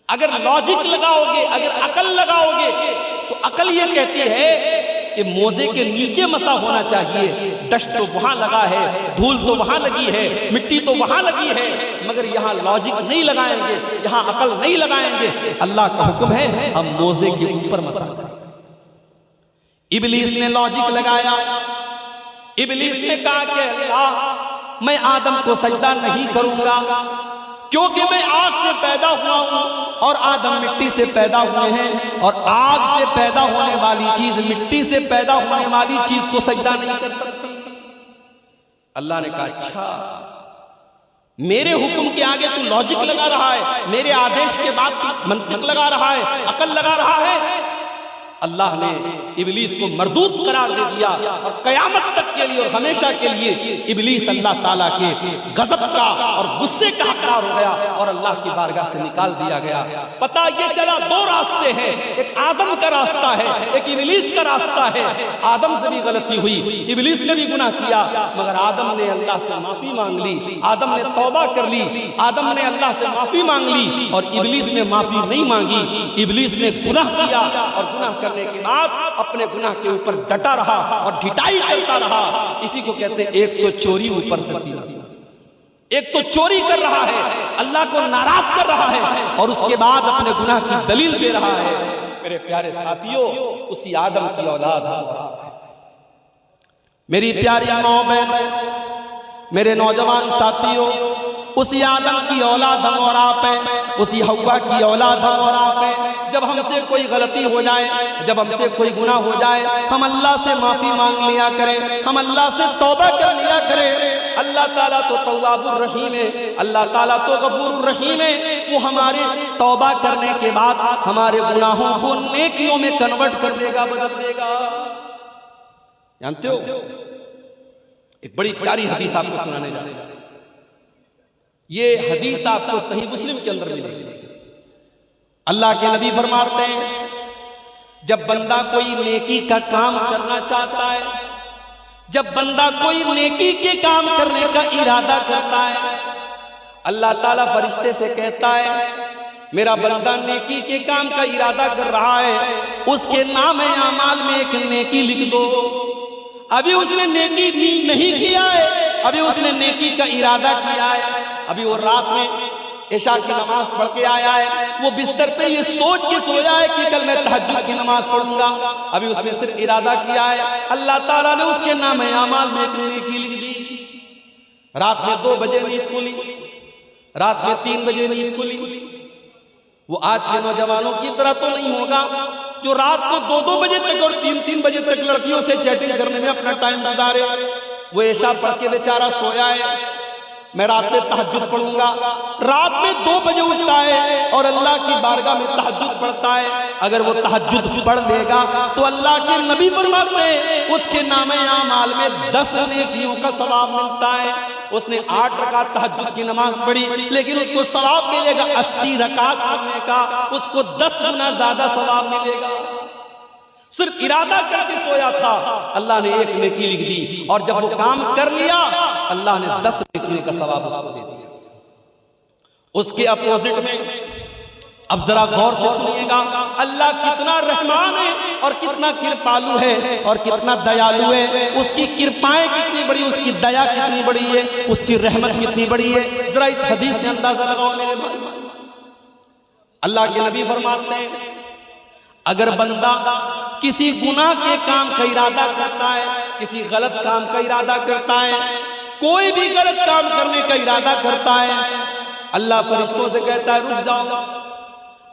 अगर लॉजिक लगाओगे, अगर अकल लगाओगे, तो अकल ये कहती है कि मोजे के नीचे मसा होना चाहिए। डस्ट तो वहां लगा है, धूल तो वहां लगी है, मिट्टी तो वहां लगी है, मगर यहाँ लॉजिक नहीं लगाएंगे, यहाँ अकल नहीं लगाएंगे। अल्लाह का हुक्म है हम मोजे के ऊपर मसा करें। इब्लीस ने लॉजिक लगाया, इब्लीस ने कहा कि अल्लाह मैं आदम को सजदा नहीं करूंगा, क्योंकि मैं आग से पैदा हुआ हूं और आदम मिट्टी से पैदा हुए हैं, और आग से पैदा होने वाली चीज, मिट्टी से पैदा होने वाली चीज को सजदा नहीं कर सकती। अल्लाह ने कहा अच्छा, मेरे हुक्म के आगे तू लॉजिक लगा रहा है, मेरे आदेश के बाद तू मंतिक लगा रहा है, अकल लगा रहा है। अल्लाह ने इब्लीस को मरदूद करार दे दिया और कयामत तक के लिए और हमेशा के लिए इब्लीस अल्लाह ताला के गजब का और गुस्से का हकदार हो गया और अल्लाह की बारगाह से निकाल दिया गया। पता ये चला 2 रास्ते हैं, एक आदम का रास्ता है, एक इब्लीस का रास्ता है। आदम से भी गलती हुई, इब्लीस ने भी गुनाह किया, मगर आदम ने अल्लाह से माफी मांग ली, आदम ने तौबा कर ली, आदम ने अल्लाह से माफी मांग ली, और इब्लीस ने माफी नहीं मांगी। इब्लीस ने गुनाह किया और गुनाह करने के बाद अपने गुनाह के ऊपर डटा रहा और ढिठाई करता रहा। इसी को कहते हैं एक तो चोरी ऊपर से सीना, एक तो चोरी कर रहा है, अल्लाह को नाराज कर रहा है, और उसके बाद अपने गुनाह की दलील दे रहा है। मेरे प्यारे साथियों, उसी आदम की औलाद है। मेरी प्यारी माँ बहन, मेरे नौजवान साथियों, उसी आदम की औलाद हम और आप हैं, उसी हव्वा की औलाद हम और आप हैं। जब हमसे कोई गलती हो जाए, जब हमसे कोई गुनाह हो जाए, हम अल्लाह से माफी मांग लिया करें, हम अल्लाह से तौबा कर लिया करें। अल्लाह ताला तो तव्वाबुर रहीम है, अल्लाह ताला तो गफूरुर रहीम है। वो हमारे तौबा करने के बाद हमारे गुनाहों को नेकियों में कन्वर्ट कर देगा, बदल देगा। जानते हो, एक बड़ी प्यारी हदीस आपको सुनाने जा रहे हैं। ये हदीस आपको सही मुस्लिम के अंदर मिलेगी। अल्लाह के नबी फरमाते हैं, जब बंदा कोई नेकी का काम करना चाहता है, जब बंदा कोई नेकी के काम करने का इरादा करता है, अल्लाह ताला फरिश्ते से कहता है मेरा बंदा नेकी के काम का इरादा कर रहा है, उसके नाम आमाल में एक नेकी लिख दो। अभी उसने नेकी नहीं किया है, अभी उसने नेकी का इरादा किया है, अभी वो रात में इशा की नमाज पढ़ के आया है, वो बिस्तर पे ये सोच के सोया है कि कल मैं तहज्जुद की नमाज पढ़ूंगा। अभी उसने सिर्फ इरादा किया है, अल्लाह ताला ने उसके नाम आमाल में एक नेकी लिख दी। रात में 2 बजे नींद खुली, रात में 3 बजे नींद खुली। वो आज के नौजवानों की तरह तो नहीं होगा जो रात को 2-2 बजे तक और 3-3 बजे तक लड़कियों से चैटिंग करने में अपना टाइम गुजारे। वो इशा पढ़ के बेचारा सोया है, मैं रात में तहज्जुद पढ़ूंगा, रात में 2 बजे उठता है और अल्लाह की बारगाह में तहज्जुद पढ़ता है। अगर वो तहज्जुद पढ़ लेगा तो अल्लाह के नबी फरमाते हैं उसके नामे आमाल में 10 नेकियों का सवाब मिलता है। उसने 8 रकात तहज्जुद की नमाज पढ़ी, लेकिन उसको सवाब मिलेगा 80 रकात पढ़ने का, उसको 10 गुना ज्यादा सवाब मिलेगा। सिर्फ इरादा करके सोया था, अल्लाह ने एक नेकी लिख दी, और जब वो काम कर लिया अल्लाह ने 10 नेकी का सवाब उसको दे दिया। उसके अपोजिट में अब जरा गौर से सुनिएगा, अल्लाह कितना रहमान है और कितना कृपालु है और कितना दयालु है। उसकी कृपाएं कितनी बड़ी, उसकी दया कितनी बड़ी है, उसकी रहमत कितनी बड़ी है। जरा इस हदीस से अंदाजा लगाओ मेरे भाई। अल्लाह के नबी फरमाते हैं, अगर बंदा किसी गुनाह के काम का इरादा करता है, किसी गलत काम का इरादा करता है, कोई भी गलत काम करने का इरादा करता है, अल्लाह फरिश्तों से कहता है रुक जाओ,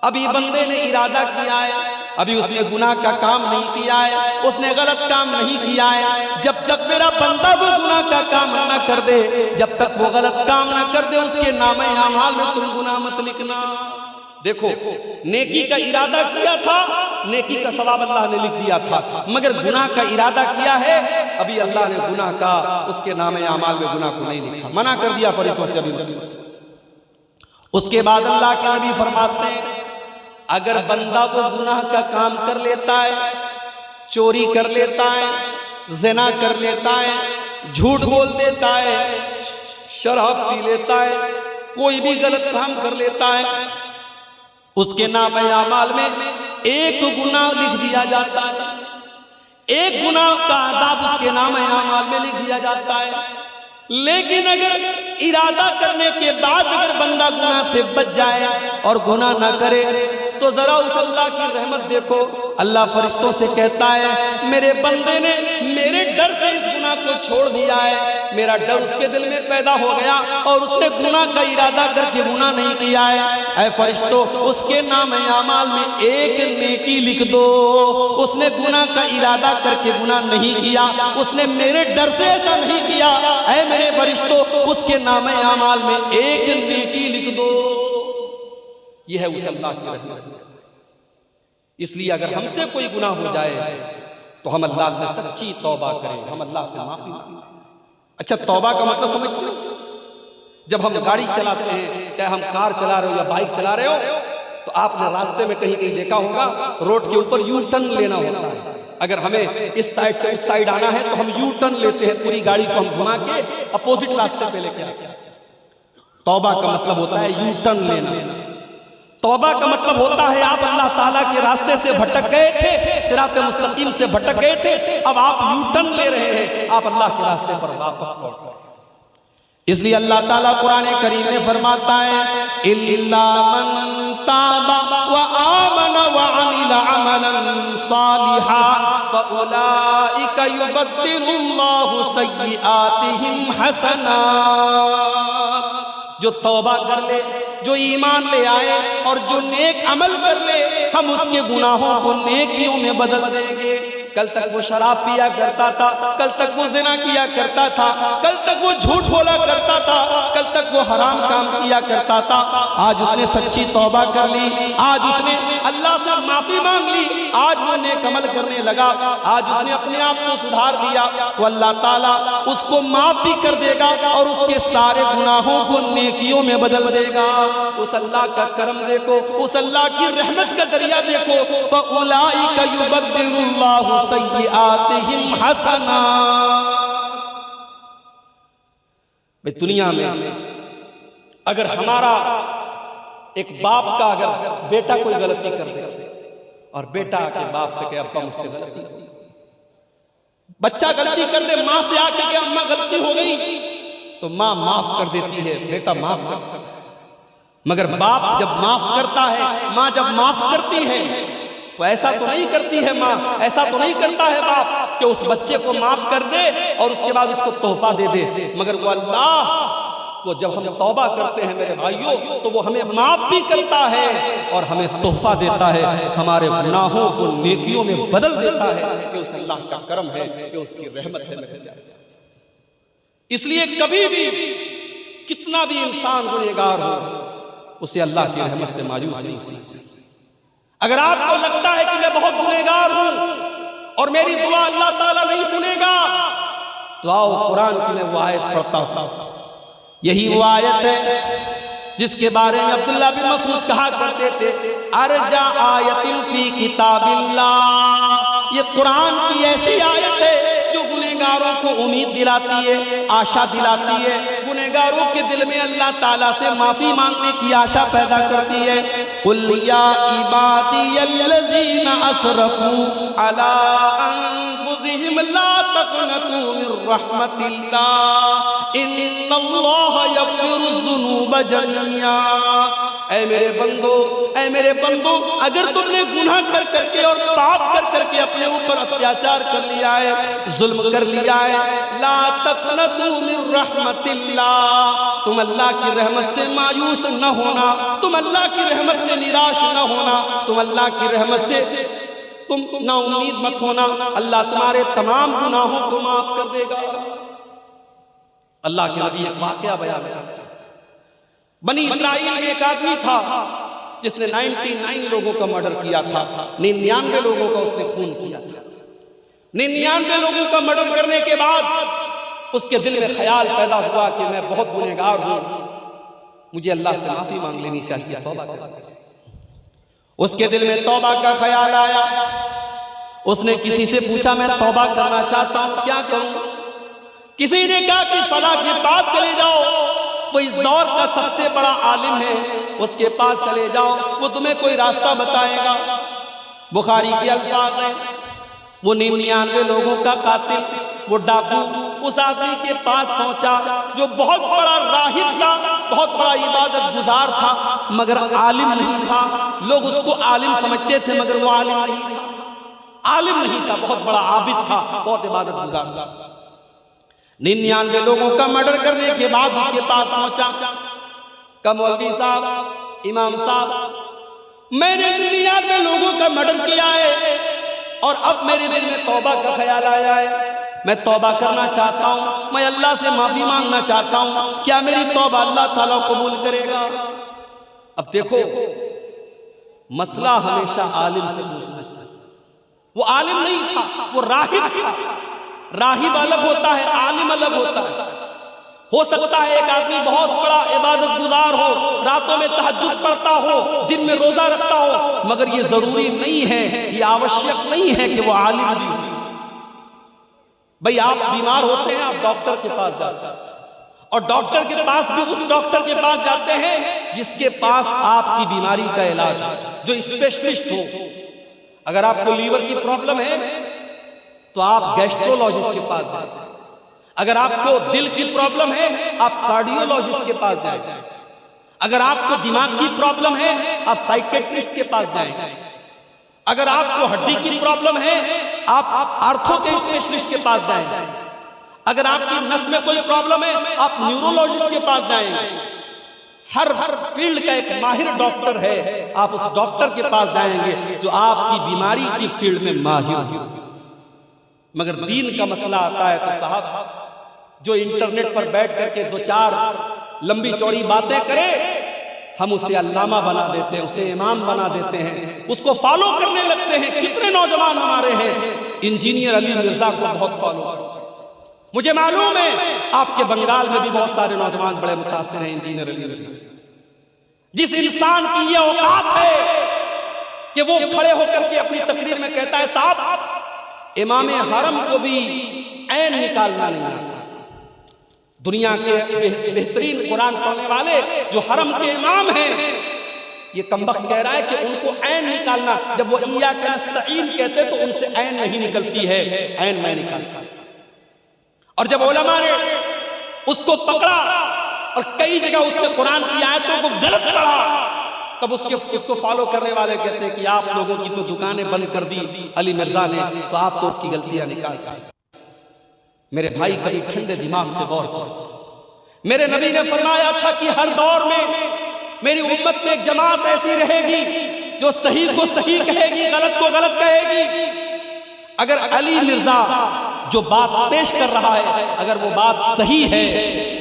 अभी बंदे ने इरादा किया है, अभी उसने गुनाह का काम नहीं किया है, उसने गलत काम नहीं किया है। जब तक मेरा बंदा वो गुनाह का काम ना कर दे, जब तक वो गलत काम ना कर दे, उसके नामे अमाल में तुम गुनाह मत लिखना। देखो, नेकी का इरादा किया था, नेकी का सवाब अल्लाह ने लिख दिया था, मगर गुनाह का इरादा किया है, अभी अल्लाह ने गुनाह का उसके नामे अमाल में गुनाह को नहीं लिखा, मना कर दिया फरिश्तों से अभी। उसके बाद अल्लाह के नबी फरमाते हैं, अगर बंदा वो गुनाह का काम कर लेता है, चोरी कर लेता है, ज़िना कर लेता है, झूठ बोल देता है, शराब पी लेता है, कोई भी गलत काम कर लेता है, उसके नाम अमाल में एक गुनाह लिख दिया जाता है, एक गुनाह का आज़ाब उसके नाम अमाल में लिख दिया जाता है। लेकिन अगर इरादा करने के बाद अगर बंदा गुनाह से बच जाए और गुनाह ना करे, तो जरा उस अल्लाह की रहमत देखो। अल्लाह फरिश्तों से कहता है, मेरे बंदे ने मेरे डर से इस गुनाह को छोड़ दिया है, मेरा डर उसके दिल में पैदा हो गया और उसने गुनाह का इरादा करके गुनाह नहीं किया है। ऐ फरिश्तों, उसके नाम अमाल में एक नेकी लिख दो। उसने गुनाह का इरादा करके गुनाह नहीं किया, उसने मेरे डर से ऐसा नहीं किया। ऐ मेरे फरिश्तों, उसके नाम अमाल में एक नेकी लिख दो। यह है उस अल्लाह की रहमत। इसलिए अगर हमसे कोई गुनाह हो जाए तो हम अल्लाह से सच्ची तौबा करें, हम अल्लाह से माफी मांगें। अच्छा, तौबा का मतलब समझते हैं? जब हम गाड़ी चलाते हैं, चाहे हम कार चला रहे हो या बाइक चला रहे हो, तो आपने रास्ते में कहीं कहीं देखा होगा, रोड के ऊपर यू टर्न लेना होता है। अगर हमें इस साइड से उस साइड आना है तो हम यू टर्न लेते हैं, पूरी गाड़ी को हम घुमा के अपोजिट रास्ते पे लेके आते हैं। तौबा का मतलब होता है यू टर्न लेना। तौबा का मतलब होता है आप अल्लाह ताला के रास्ते से भटक गए थे, सिराते मुस्तकीम से भटक गए थे, अब आप यू टर्न ले रहे हैं, आप अल्लाह के रास्ते पर वापस लौट गए। इसलिए अल्लाह ताला कुरान करीम में फरमाता है, इल्ला मन ताबा व आमन व अमिला अमलन सालिहा फउलाइका युबद्दिलुल्लाहु सय्यिआतिहिम हसनात। जो तौबा कर ले, जो ईमान ले आए और जो नेक अमल कर ले, हम उसके गुनाहों को नेकियों में बदल देंगे। कल तक वो शराब पिया करता था, कल तक वो ज़िना किया करता था, कल तक वो झूठ बोला करता था, कल तक वो हराम काम किया करता था, आज उसने सच्ची तौबा कर ली, आज उसने अल्लाह से माफी मांग ली, आज वो नेक अमल करने लगा, आज उसने अपने आप को सुधार लिया, तो अल्लाह ताला उसको माफ भी कर देगा और उसके सारे गुनाहों को नेकियों में बदल देगा। उस अल्लाह का करम देखो, उस अल्लाह की रहमत का दरिया देखो। फउलाइका युबद्दिलुल्लाहु सय्यिआतिहिम हसनात। दुनिया में अगर हमारा एक बाप का अगर बेटा कोई गलती कर दे और बेटा के बाप से कहे अब्बा मुझसे गलती, बच्चा गलती कर दे, माँ से आके के अम्मा गलती हो गई, तो माँ माफ कर देती है, बेटा माफ करता है। मगर बाप जब माफ करता है, माँ जब माफ करती है, तो ऐसा तो नहीं करती है माँ, ऐसा तो नहीं करता है बाप कि उस बच्चे को माफ कर दे और उसके बाद उसको तोहफा दे दे। मगर वो अल्लाह, वो जब हम तौबा करते हैं मेरे भाइयों, तो वो हमें माफ भी करता है और हमें तोहफा देता है, हमारे गुनाहों को नेकियों में बदल देता है। कि उस अल्लाह का करम है, कि उसकी रहमत है मेरे प्यारे। इसलिए कभी भी कितना भी इंसान गुनहगार हो, उसे अल्लाह की रहमत से मायूस नहीं होना चाहिए। अगर आपको लगता है कि मैं बहुत गुनहगार हूं और मेरी दुआ अल्लाह ताला नहीं सुनेगा, तो आओ कुरान की मैं वो आयत पढ़ता हूं। यही वो आयत है जिसके बारे में अब्दुल्लाह बिन मसूद कहा करते थे, अर्जा आयतिन फी किताबिल्लाह। ये कुरान की ऐसी आयत है जो गुनहगारों को उम्मीद दिलाती है, आशा दिलाती है। गुनहगार गुनहगारों के दिल में अल्लाह ताला से माफी मांगने की आशा पैदा करती है। कुल या इबादियल्लज़ीना असरफू अला अनफुसिहिम ला तक़नतू मिर रहमतिल्लाह इन्नल्लाह यग़फ़िरुज़्ज़ुनूब जमीआ। ऐ मेरे बंदो, अगर तुमने गुनाह कर करके और पाप कर करके अपने ऊपर अत्याचार कर लिया है, जुल्म कर लिया है, ला तक़नतू मिर रहमतिल्लाह, तुम अल्लाह की रहमत से मायूस न होना, तुम अल्लाह की रहमत से निराश न होना, तुम अल्लाह की रहमत से तुम ना उम्मीद मत होना। अल्लाह तुम्हारे तमाम गुनाहों को माफ कर देगा। अल्लाह के नबी एक वाक़या बयान करते हैं। बनी इस्राइल में एक आदमी था जिसने 99 लोगों का मर्डर किया था, 99 लोगों का उसने खून किया था। 99 लोगों का मर्डर करने के बाद उसके दिल में ख्याल पैदा हुआ कि मैं बहुत गुनहगार हूं, मुझे अल्लाह से माफी मांग लेनी चाहिए, तौबा करनी चाहिए। उसके दिल में तौबा का ख्याल आया। उसने किसी से पूछा मैं तौबा करना चाहता हूं, क्या करूं? किसी ने कहा कि फला के पास चले जाओ, वो इस दौर का सबसे बड़ा आलिम है, उसके पास चले जाओ, वो तुम्हें कोई रास्ता बताएगा। बुखारी के अल्फाज हैं, वो 99 लोगों का कातिल, वो डाकू उस आदमी के पास पहुंचा जो बहुत बड़ा राहिब था, बहुत बड़ा इबादत गुजार था, मगर आलिम नहीं था। लोग उसको आलिम समझते थे मगर वो आलिम नहीं था, आलिम नहीं था, बहुत बड़ा आबिद था, बहुत इबादत गुजार था। 99 लोगों का मर्डर करने के बाद उसके पास पहुंचा, का मौलवी साहब, इमाम साहब, मैंने 99 लोगों का मर्डर किया है और अब मेरे दिल में तौबा का ख्याल आया है, मैं तौबा करना चाहता हूं, मैं अल्लाह से माफी मांगना चाहता हूं, क्या मेरी तौबा अल्लाह ताला कबूल करेगा? अब देखो, मसला हमेशा आलिम से पूछना चाहिए। वो आलिम नहीं था, वो राहिब था। राहिब अलग होता है, आलिम अलग होता है। हो सकता है एक आदमी बहुत बड़ा इबादत गुजार हो, रातों में तहज्जुद पढ़ता हो, दिन में रोजा रखता हो, मगर ये जरूरी नहीं है, ये आवश्यक नहीं है कि वो आलिम भी हो। भाई आप बीमार होते हैं, आप डॉक्टर के पास जाते हैं और डॉक्टर के पास भी उस डॉक्टर के पास जाते हैं जिसके पास आपकी बीमारी का इलाज, जो स्पेशलिस्ट हो। अगर आपको लीवर की प्रॉब्लम है तो आप गैस्ट्रोलॉजिस्ट के पास जाते हैं। अगर आपको दिल की प्रॉब्लम है आप कार्डियोलॉजिस्ट के पास जाएं। अगर आपको दिमाग की प्रॉब्लम है आप साइकियाट्रिस्ट के पास जाएं। अगर आपको हड्डी की प्रॉब्लम है आप आर्थो के स्पेशलिस्ट के पास जाएं। अगर आपकी नस में कोई प्रॉब्लम है आप न्यूरोलॉजिस्ट के पास जाएंगे। हर फील्ड का एक माहिर डॉक्टर है, आप उस डॉक्टर के पास जाएंगे जो आपकी बीमारी की फील्ड में माहिर हो। मगर दीन का मसला आता है तो साहब जो इंटरनेट पर बैठ करके 2-4 लंबी चौड़ी बातें करे, हम उसे अल्लामा बना देते हैं, उसे इमाम बना देते हैं, उसको फॉलो करने लगते हैं। कितने नौजवान हमारे हैं इंजीनियर अली मिर्जा को बहुत फॉलो करते हैं। मुझे मालूम है आपके बंगाल में भी बहुत सारे नौजवान बड़े मुतासिर हैं इंजीनियर अली मिर्जा। जिस इंसान की ये औकात है कि वो खड़े होकर के अपनी तकरीर में कहता है साहब इमाम हरम को भी ऐन निकालना नहीं आता। दुनिया के बेहतरीन कुरान पढ़ने वाले जो हरम के इमाम हैं, ये कमबख्त कह रहा है कि उनको ऐन निकालना, जब वो इय्याका नस्तईन कहते तो उनसे ऐन नहीं निकलती है, ऐन मैं निकालता। और जब उलमा ने उसको पकड़ा और कई जगह उसने कुरान की आयतों को गलत पढ़ा, तब उसको फॉलो करने वाले कहते हैं कि आप लोगों की तो दुकानें बंद कर दी अली मिर्जा ने, तो आप तो उसकी गलतियां निकाल पाए। मेरे भाई कभी ठंडे दिमाग से गौर करो। मेरे नबी ने फरमाया था कि हर दौर में मेरी उम्मत में एक जमात ऐसी रहेगी जो सही को सही कहेगी, गलत को गलत कहेगी। अगर अली मिर्जा जो बात पेश कर रहा है अगर वो बात सही है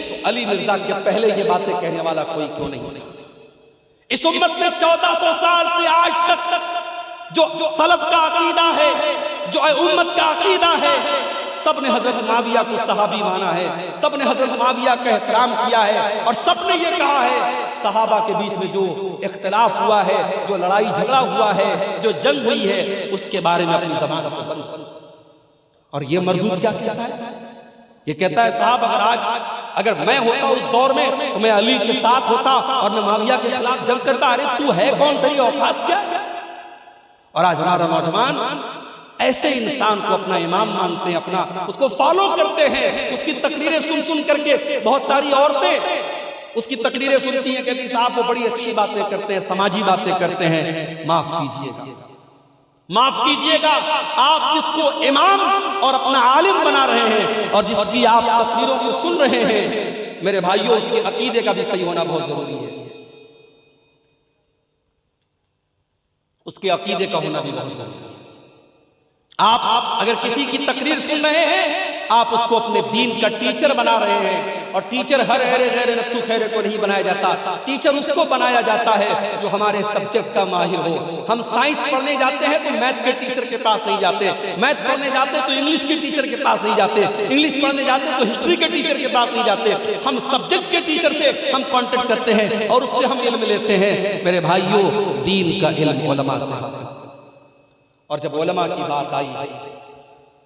तो अली मिर्जा के पहले ये बातें कहने वाला कोई क्यों नहीं होने। इस उम्मत में 1400 साल से आज तक जो सलफ का अकीदा है, जो उम्मत का अकीदा है, सबने हजरत मुआविया को सहाबी माना है, सबने हजरत मुआविया का एहतराम किया है और सबने ये कहा है सहाबा के बीच में जो इख्तिलाफ हुआ है, जो लड़ाई झगड़ा हुआ है, जो जंग हुई है, उसके बारे में अपनी ज़बान को बंद। और ये मरदूद क्या कहता है? ये कहता है साहब अगर आज अगर मैं होता उस दौर में तो मैं अली के साथ होता और मैं मुआविया के खिलाफ जंग करता। अरे तू है कौन, तेरी औकात क्या? और आज हमारा नौजवान ऐसे इंसान को अपना इमाम मानते हैं, अपना उसको फॉलो करते हैं। उसकी तकरीरें सुन सुन करके बहुत सारी औरतें उसकी तकरीरें सुनती हैं, कहती साहब वो बड़ी अच्छी बातें करते हैं, समाजी बातें करते हैं। माफ कीजिएगा, माफ कीजिएगा, आप जिसको इमाम और अपना आलिम बना रहे हैं और जिसकी आप तकरीरों को सुन रहे हैं, मेरे भाइयों उसके अकीदे का भी सही होना बहुत जरूरी है। उसके अकीदे का होना भी बहुत जरूरी है। आप अगर किसी की तकरीर सुन रहे हैं, आप उसको अपने दीन का टीचर बना रहे हैं। और टीचर हर हरे गैर नत्थु खैरे को नहीं बनाया जाता, टीचर उसको बनाया जाता है जो हमारे सब्जेक्ट का माहिर हो। हम साइंस पढ़ने जाते हैं तो मैथ के टीचर के पास नहीं जाते, मैथ पढ़ने जाते तो इंग्लिश के टीचर के पास नहीं जाते, इंग्लिश पढ़ने जाते तो हिस्ट्री के टीचर के पास नहीं जाते। हम सब्जेक्ट के टीचर से हम कांटेक्ट करते हैं और उससे हम इल्म लेते हैं। मेरे भाइयों, दीन का इल्म उलमा से हासिल। और जब उलमा की बात आई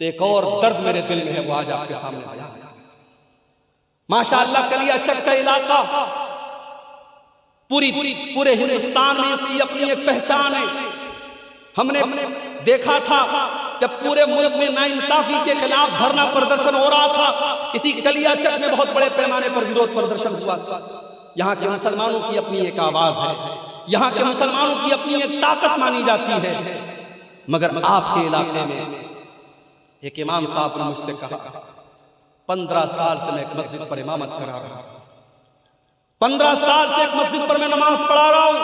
तो एक और दर्द मेरे दिल में है, वो आज आपके सामने बयान है। माशाअल्लाह कलिया चक का इलाका पूरे हिंदुस्तान में इसकी अपनी एक पहचान है। हमने देखा था जब पूरे मुल्क में नाइंसाफी के खिलाफ धरना प्रदर्शन हो रहा था, इसी कलिया चक में बहुत बड़े पैमाने पर विरोध प्रदर्शन हुआ। यहाँ के मुसलमानों की अपनी एक आवाज है, यहाँ के मुसलमानों की अपनी एक ताकत मानी जाती है। मगर आपके इलाके में एक इमाम साहब ने मुझसे कहा, 15 साल से मैं एक मस्जिद पर इमामत करा रहा हूं, 15 साल से एक मस्जिद पर मैं नमाज पढ़ा रहा हूं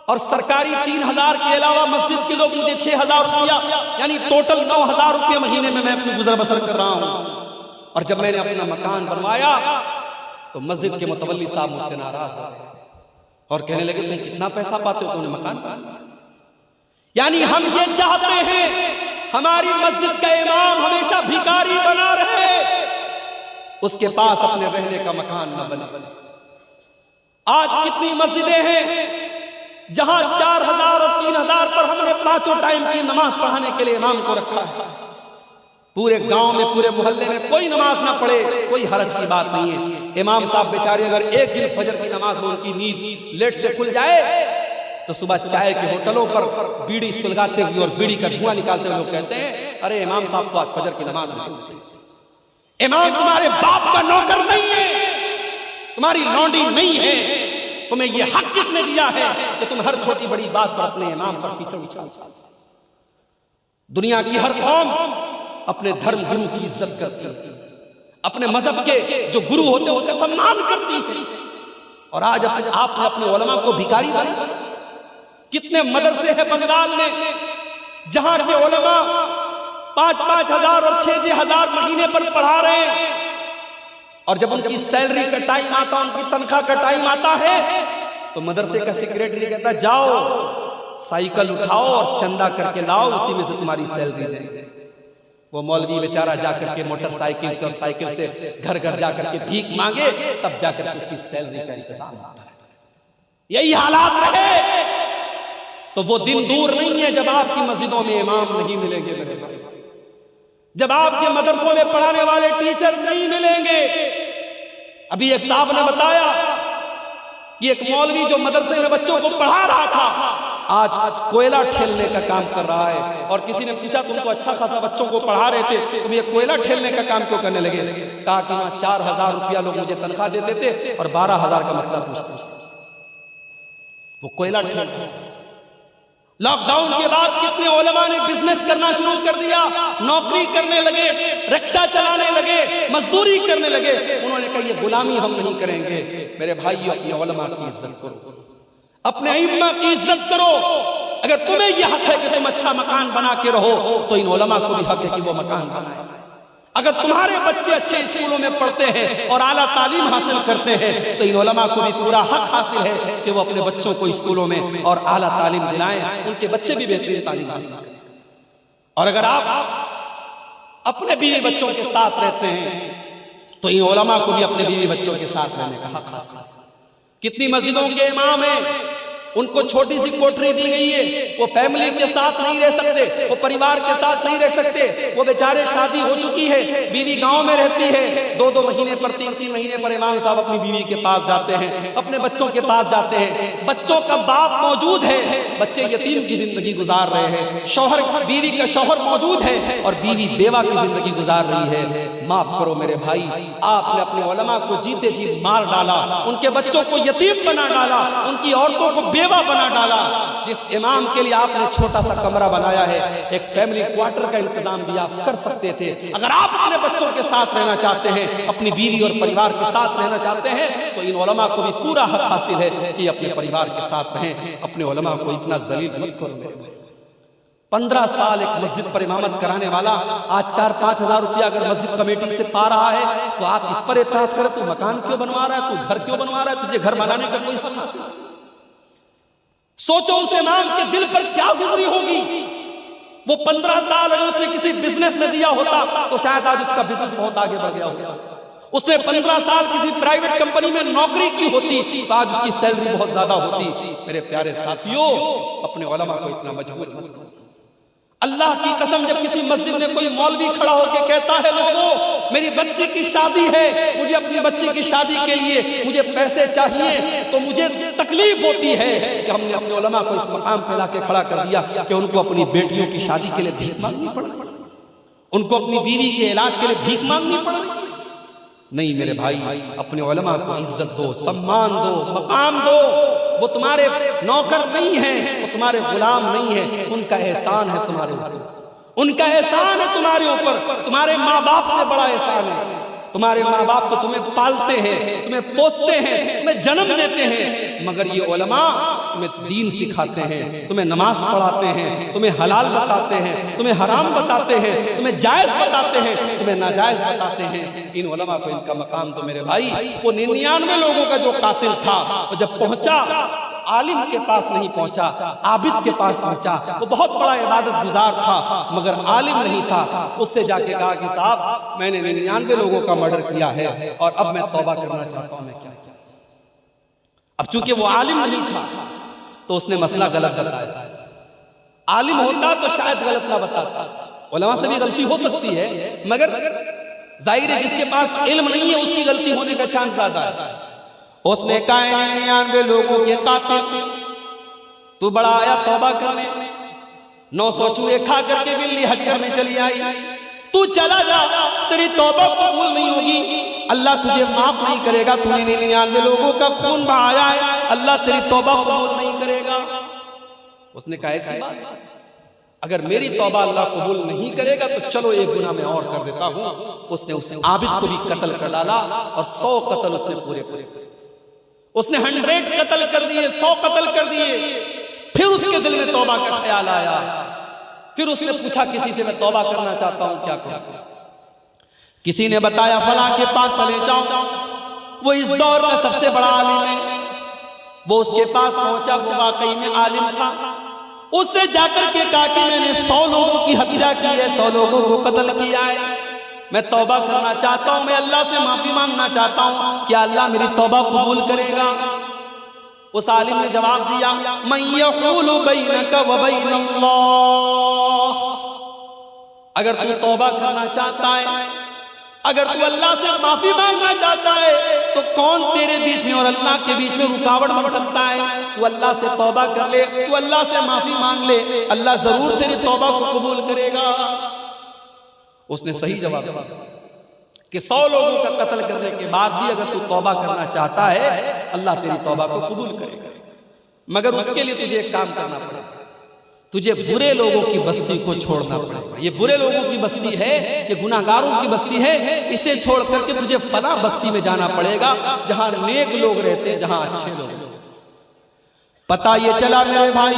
और सरकारी 3000 के अलावा मस्जिद के लोग मुझे 6000 रुपया यानी टोटल 9000 रुपया महीने में मैं अपनी गुजर बसर कर रहा हूं। और जब मैंने अपना मकान बनवाया तो मस्जिद के मुतवल्ली साहब मुझसे नाराज हुए और कहने लगे तुम कितना पैसा पाते हो, तुमने मकान बनाया। यानी हम ये चाहते हैं हमारी मस्जिद का इमाम हमेशा भिखारी बना रहे, उसके पास अपने रहने का मकान न बने। आज कितनी मस्जिदें हैं जहां 4000 और 3000 पर हमने 5 टाइम की नमाज पढ़ाने के लिए इमाम को रखा है। पूरे गांव में, पूरे मोहल्ले में कोई नमाज ना पढ़े, कोई हरज की बात नहीं है। इमाम साहब बेचारे अगर एक दिन फजर की नमाज में उनकी नींद लेट से खुल जाए तो सुबह चाय के होटलों पर बीड़ी सुलगाते हुए और बीड़ी का धुआं निकालते हुए लोग कहते हैं अरे इमाम साहब तो आज फजर की नमाज नहीं उठे। इमाम तुम्हारे बाप का नौकर नहीं है, तुम्हारी लौंडी नहीं है। तुम्हें यह हक किसने दिया है कि तुम हर छोटी बड़ी बात पर अपने इमाम पर कीचड़ उछालते? दुनिया की हर कौम अपने धर्म गुरु की इज्जत करती है, अपने मजहब के जो गुरु होते हैं उनका सम्मान करती है। और आज आपने अपने उलमा को भिखारी बना। कितने मदरसे हैं बंगाल में जहां के उलमा 5-5 हजार और 6-6 हजार महीने पर पढ़ा रहे हैं और जब उनकी सैलरी का टाइम आता, उनकी तनख्वाह का टाइम आता है तो मदरसे का सेक्रेटरी कहता है जाओ साइकिल उठाओ और चंदा करके लाओ, उसी में से तुम्हारी सैलरी देंगे। वो मौलवी बेचारा जाकर के मोटरसाइकिल से और साइकिल से घर घर जाकर के भीख मांगे, तब जाकर के उसकी सैलरी का इंतजाम होता है। यही हालात रहे तो वो दिन दूर नहीं है जब आपकी मस्जिदों में इमाम नहीं मिलेंगे मेरे भाई, जब आपके मदरसों में पढ़ाने वाले टीचर नहीं मिलेंगे। अभी एक साहब ने बताया कि एक मौलवी जो मदरसे में बच्चों को पढ़ा रहा था आज कोयला ठेलने का काम कर रहा है। और किसी ने पूछा तुम तो अच्छा खासा बच्चों को पढ़ा रहे थे, तुम ये कोयला ठेलने का काम क्यों करने लगे? कहा कि वहां 4000 रुपया लोग मुझे तनख्वाह देते थे और 12000 का मसला पूछते थे। वो कोयला ठेलते। लॉकडाउन के बाद कितने उलमा ने बिजनेस करना शुरू कर दिया, नौकरी करने लगे, रिक्शा चलाने लगे, मजदूरी करने लगे। उन्होंने कहा ये गुलामी हम नहीं करेंगे। मेरे भाइयों, अपने उलमा की इज्जत करो, अपने इमाम की इज्जत करो। अगर तुम्हें यह हक है कि तुम अच्छा मकान बना के रहो तो इन उलमा को भी हक है कि वो मकान बनाए। अगर तुम्हारे बच्चे अच्छे स्कूलों में पढ़ते हैं और आला तालीम हासिल करते हैं तो इन उलमा को भी पूरा हक हासिल है कि वो अपने बच्चों को स्कूलों में और आला तालीम दिलाएं, उनके बच्चे भी बेहतरीन तालीम हासिल करें। और अगर आप अपने बीवी बच्चों के साथ रहते हैं तो इन उलमा को भी अपने बीवी बच्चों के साथ रहने का हक हासिल है। कितनी मस्जिदों के इमाम हैं, उनको छोटी सी कोठरी दी गई है, वो फैमिली के साथ नहीं रह सकते, वो परिवार के साथ नहीं रह सकते। वो बेचारे शादी हो चुकी है, बीवी गांव में रहती है, 2-2 महीने पर 3-3 महीने पर इमाम साहब अपनी बीवी के पास जाते हैं, अपने बच्चों के पास जाते हैं। बच्चों का बाप मौजूद है, बच्चे यतीम की जिंदगी गुजार रहे हैं, शौहर बीवी का शौहर मौजूद है और बीवी बेवा की जिंदगी गुजार रही है। माफ करो मेरे भाई, आपने अपने उलमा को जीते जी मार डाला, उनके बच्चों को यतीम बना डाला, उनकी औरतों को बेवा बना डाला। जिस इमाम के लिए आपने छोटा सा कमरा बनाया है, एक फैमिली क्वार्टर का इंतजाम भी आप कर सकते थे। अगर आप अपने बच्चों के साथ रहना चाहते हैं, अपनी बीवी और परिवार के साथ रहना चाहते हैं, तो इन उलमा को भी पूरा हक हासिल है कि अपने परिवार के साथ रहें। अपने उलमा को इतना जलील मत करो। 15 साल एक मस्जिद पर इमामत कराने वाला आज 4-5 हज़ार रुपया अगर मस्जिद कमेटी से पा रहा है, तो आप इस पर एतराज करें तू मकान क्यों बनवा रहा है, तू घर क्यों बनवा रहा है, तुझे घर बनाने का कोई हक हासिल नहीं। सोचो उस इमाम के दिल पर क्या गुजरी होगी। वो 15 साल अगर उसने किसी बिजनेस में दिया होता तो शायद आज उसका बिजनेस बहुत आगे बढ़ गया होता। उसने 15 साल किसी प्राइवेट कंपनी में नौकरी की होती तो आज उसकी सैलरी बहुत ज्यादा होती। मेरे प्यारे साथियों, अपने उलमा को इतना मजबूर मत करो। अल्लाह की कसम, जब किसी मस्जिद में कोई मौलवी खड़ा होकर कहता है लोगों मेरी बच्ची की शादी है, मुझे अपनी बच्ची की शादी के लिए मुझे पैसे चाहिए, तो मुझे तकलीफ होती है कि हमने अपने उलमा को इस मकाम पे लाके खड़ा कर दिया कि उनको अपनी बेटियों की शादी के लिए भीख मांगनी पड़ रही, उनको अपनी बीवी के इलाज के लिए भीख मांगनी पड़ रही। नहीं मेरे भाई, अपने उलमा को इज्जत दो, सम्मान दो, मकाम दो। वो तुम्हारे नौकर नहीं है, वो तुम्हारे गुलाम नहीं है, उनका एहसान है तुम्हारे ऊपर, उनका एहसान है तुम्हारे ऊपर। तुम्हारे माँ बाप से बड़ा एहसान है। तुम्हारे माँ बाप तो तुम्हें पालते हैं, तुम्हें पोसते हैं, तुम्हें जन्म देते हैं, मगर ये उलमा तुम्हें दीन सिखाते हैं, तुम्हें नमाज पढ़ाते हैं, तुम्हें हलाल बताते हैं, तुम्हें हराम बताते हैं, तुम्हें जायज बताते हैं, तुम्हें नाजायज बताते हैं। इन उलमा को इनका मकाम तो मेरे भाई, वो 99 लोगों का जो कातिल था, वो जब पहुंचा आलिम के पास नहीं पहुंचा, आबिद के पास पहुंचा। वो बहुत बड़ा इबादत गुजार था मगर आलिम नहीं था। उससे जाके कहा कि साहब मैंने 99 लोगों का मर्डर किया है और अब मैं तौबा करना चाहता हूं, मैं क्या किया। अब चूंकि वो आलिम नहीं था तो उसने मसला गलत बताया। आलिम होता तो शायद गलत ना बताता। उलमा से भी गलती हो सकती है, मगर जाहिर है जिसके पास इल्म नहीं है उसकी गलती होने का चांस ज्यादा है। उसने कहा 99 लोगों के कातिल, तू बड़ा आया तौबा करने, 900 चूहे खा करके बिल्ली हज करने चली आई, तू चला जा, तेरी तौबा कबूल नहीं होगी, अल्लाह तुझे माफ नहीं करेगा। तूने 99 लोगों का खून बहाया है, अल्लाह तेरी तौबा कबूल नहीं करेगा। उसने कहा ऐसी बात, अगर मेरी तौबा अल्लाह कबूल नहीं करेगा तो चलो एक गुनाह मैं और कर देता हूं। उसने उस आबिद को भी कत्ल कर डाला और 100 कत्ल उसने पूरे उसने 100 कत्ल कर दिए, 100 कत्ल कर दिए। फिर उसके दिल में तौबा का ख्याल आया। फिर उसने पूछा किसी से, मैं तौबा करना चाहता हूं, क्या करूं? किसी ने बताया फलां के पास चले जाओ, वो इस दौर का सबसे बड़ा आलिम है। वो उसके पास पहुंचा, वो वाकई में आलिम था। उससे जाकर के कहा कि मैंने 100 लोगों की हत्या की है, 100 लोगों को कत्ल किया है, मैं तौबा करना चाहता हूं, मैं अल्लाह से माफी मांगना चाहता हूं, क्या अल्लाह मेरी तौबा कबूल करेगा? उस आलिम ने जवाब दिया, मैं यक़ूलु बैनका व बैन अल्लाह, अगर तू तौबा करना चाहता है, अगर तू अल्लाह से माफी मांगना चाहता है, तो कौन तेरे बीच में और अल्लाह के बीच में रुकावट बन सकता है? तू अल्लाह से तौबा कर ले, तू अल्लाह से माफी मांग ले, अल्लाह जरूर तेरी तौबा को कबूल करेगा। उसने सही जवाब दिया कि 100 लोगों का कत्ल करने के बाद भी अगर तू तौबा करना चाहता है, अल्लाह तेरी तौबा को कबूल करेगा, मगर उसके लिए तुझे एक काम करना पड़ेगा, तुझे बुरे लोगों की बस्ती को छोड़ना पड़ेगा। ये बुरे लोगों की बस्ती है, ये गुनाहगारों की बस्ती है, इसे छोड़ करके तुझे फला बस्ती में जाना पड़ेगा जहां नेक लोग रहते हैं, जहां अच्छे लोग। पता ये चला मेरे भाई,